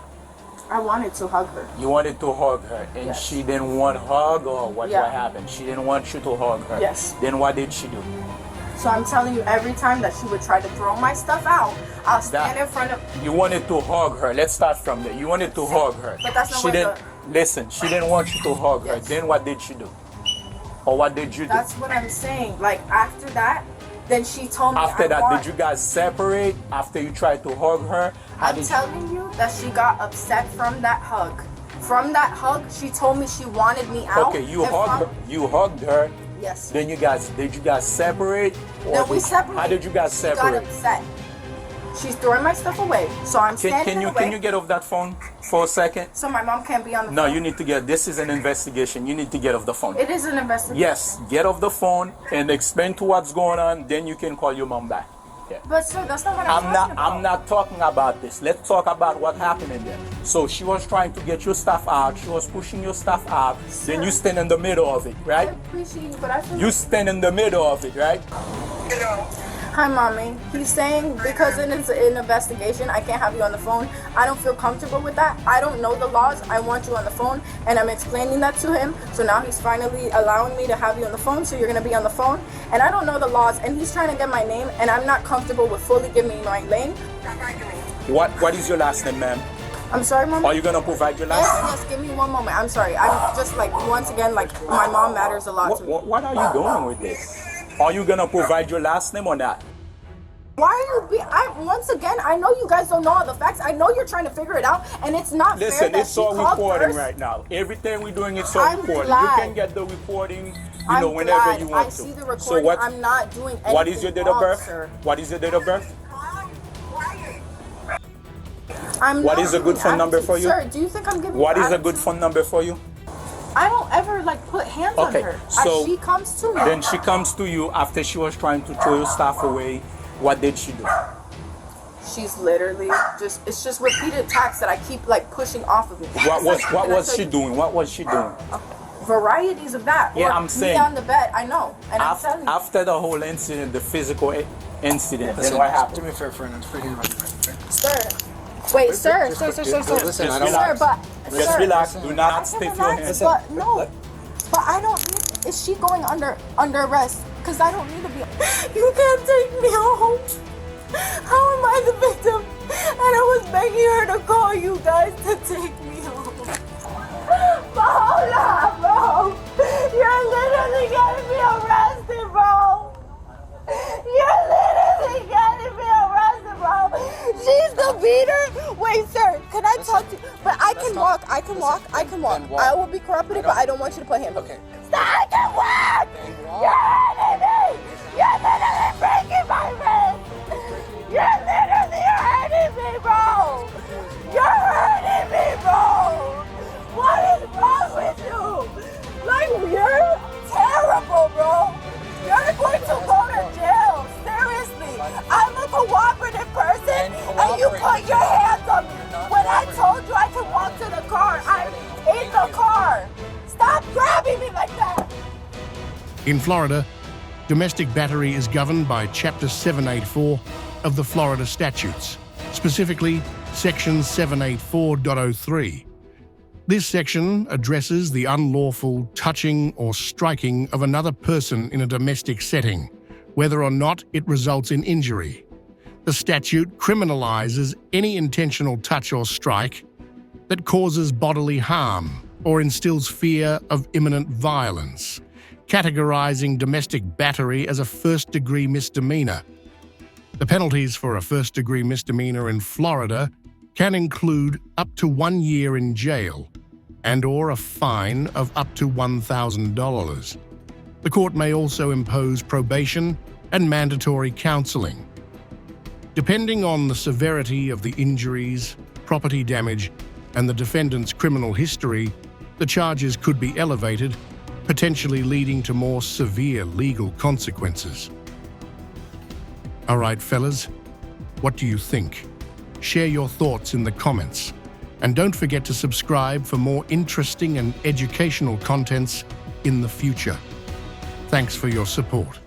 I wanted to hug her. You wanted to hug her, and Yes. she didn't want hug, or what? Yeah. What happened? She didn't want you to hug her. Yes. Then what did she do? So I'm telling you, every time that she would try to throw my stuff out, I'll stand in front of. You wanted to hug her. Let's start from there. You wanted to hug her. But that's not she what didn't. Listen, she didn't want you to hug her. Then what did she do? Or what did you do? That's what I'm saying. Like after that, then she told me. After that, did you guys separate? After you tried to hug her? I'm telling you that she got upset from that hug. From that hug, she told me she wanted me out. Okay, you hugged her. Yes. Then did you guys separate? Then we separated. How did you guys She got separate? upset. She's throwing my stuff away. So I'm standing away. Can you get off that phone for a second? So my mom can't be on the phone? No, you need to get, this is an investigation. You need to get off the phone. It is an investigation. Yes, get off the phone and explain to what's going on, then you can call your mom back. Yeah. But sir, that's not what I'm talking about. I'm not talking about this. Let's talk about what happened in there. So she was trying to get your stuff out. She was pushing your stuff out. Sir. Then you stand in the middle of it, right? I appreciate you, but I feel You stand in the middle of it, right? Hi, mommy. He's saying because it's an investigation, I can't have you on the phone. I don't feel comfortable with that. I don't know the laws. I want you on the phone, and I'm explaining that to him. So now he's finally allowing me to have you on the phone. So you're gonna be on the phone, and I don't know the laws, and he's trying to get my name, and I'm not comfortable with fully giving me my name. What is your last name, ma'am? I'm sorry, mom. Are you gonna provide your last name? Yes, give me one moment. I'm sorry. I'm just like once again, like my mom matters a lot to me. What are you doing with this? Are you gonna provide your last name or not? Why are you once again, I know you guys don't know all the facts. I know you're trying to figure it out, and it's not fair Listen, that it's she all called recording first. right now. Everything we're doing is all I'm recording. glad. You can get the recording, I'm whenever glad. you want I to. see the recording. So what? I'm not doing anything What is your date of wrong, birth? sir. What is your date of birth? I'm What not is a good doing phone number attitude. for you? Sir, do you think I'm giving What you is a attitude? good phone number for you? I don't ever like put hands on Okay, her. so She comes to me. Then she comes to you after she was trying to throw your stuff away. What did she do? She's literally it's just repeated attacks that I keep like pushing off of me. What was she doing? What was she doing? Varieties of that. Yeah, Or I'm saying- me on the bed. I know, and I'm telling you. After the whole incident, the physical incident, then Listen, what happened? do me a favor, friend. I'm free here right now. Sir. Wait, sir. Sir. Listen, I don't Sir, want. but. Just sir, relax. Do not I can stiff your relax, hands. but no. But I don't need. Is she going under arrest? Because I don't need to be. You can't take me home. How am I the victim? And I was begging her to call you guys to take me home. Paola, bro. You're literally getting me arrested, bro. You're literally getting me arrested, bro. She's the beater. Wait, sir, can I talk to you? But I can walk. I can walk. I will be cooperative, but I don't want you to put him. Okay. Stop, I can walk. You're hurting me. You're literally breaking my wrist. You're literally hurting me, bro. You're hurting me, bro. What is wrong with you? Like, you're terrible, bro. You're going to go to jail. Seriously. I'm a cooperative person, and you put your hands on me. When I told you I could walk to the car, I'm in the car. Stop grabbing me like that. In Florida, domestic battery is governed by Chapter 784 of the Florida statutes, specifically Section 784.03. This section addresses the unlawful touching or striking of another person in a domestic setting, whether or not it results in injury. The statute criminalizes any intentional touch or strike that causes bodily harm or instills fear of imminent violence, categorizing domestic battery as a first-degree misdemeanor. The penalties for a first-degree misdemeanor in Florida can include up to 1 year in jail and/or a fine of up to $1,000. The court may also impose probation and mandatory counseling. Depending on the severity of the injuries, property damage, and the defendant's criminal history, the charges could be elevated, potentially leading to more severe legal consequences. All right, fellas, what do you think? Share your thoughts in the comments. And don't forget to subscribe for more interesting and educational contents in the future. Thanks for your support.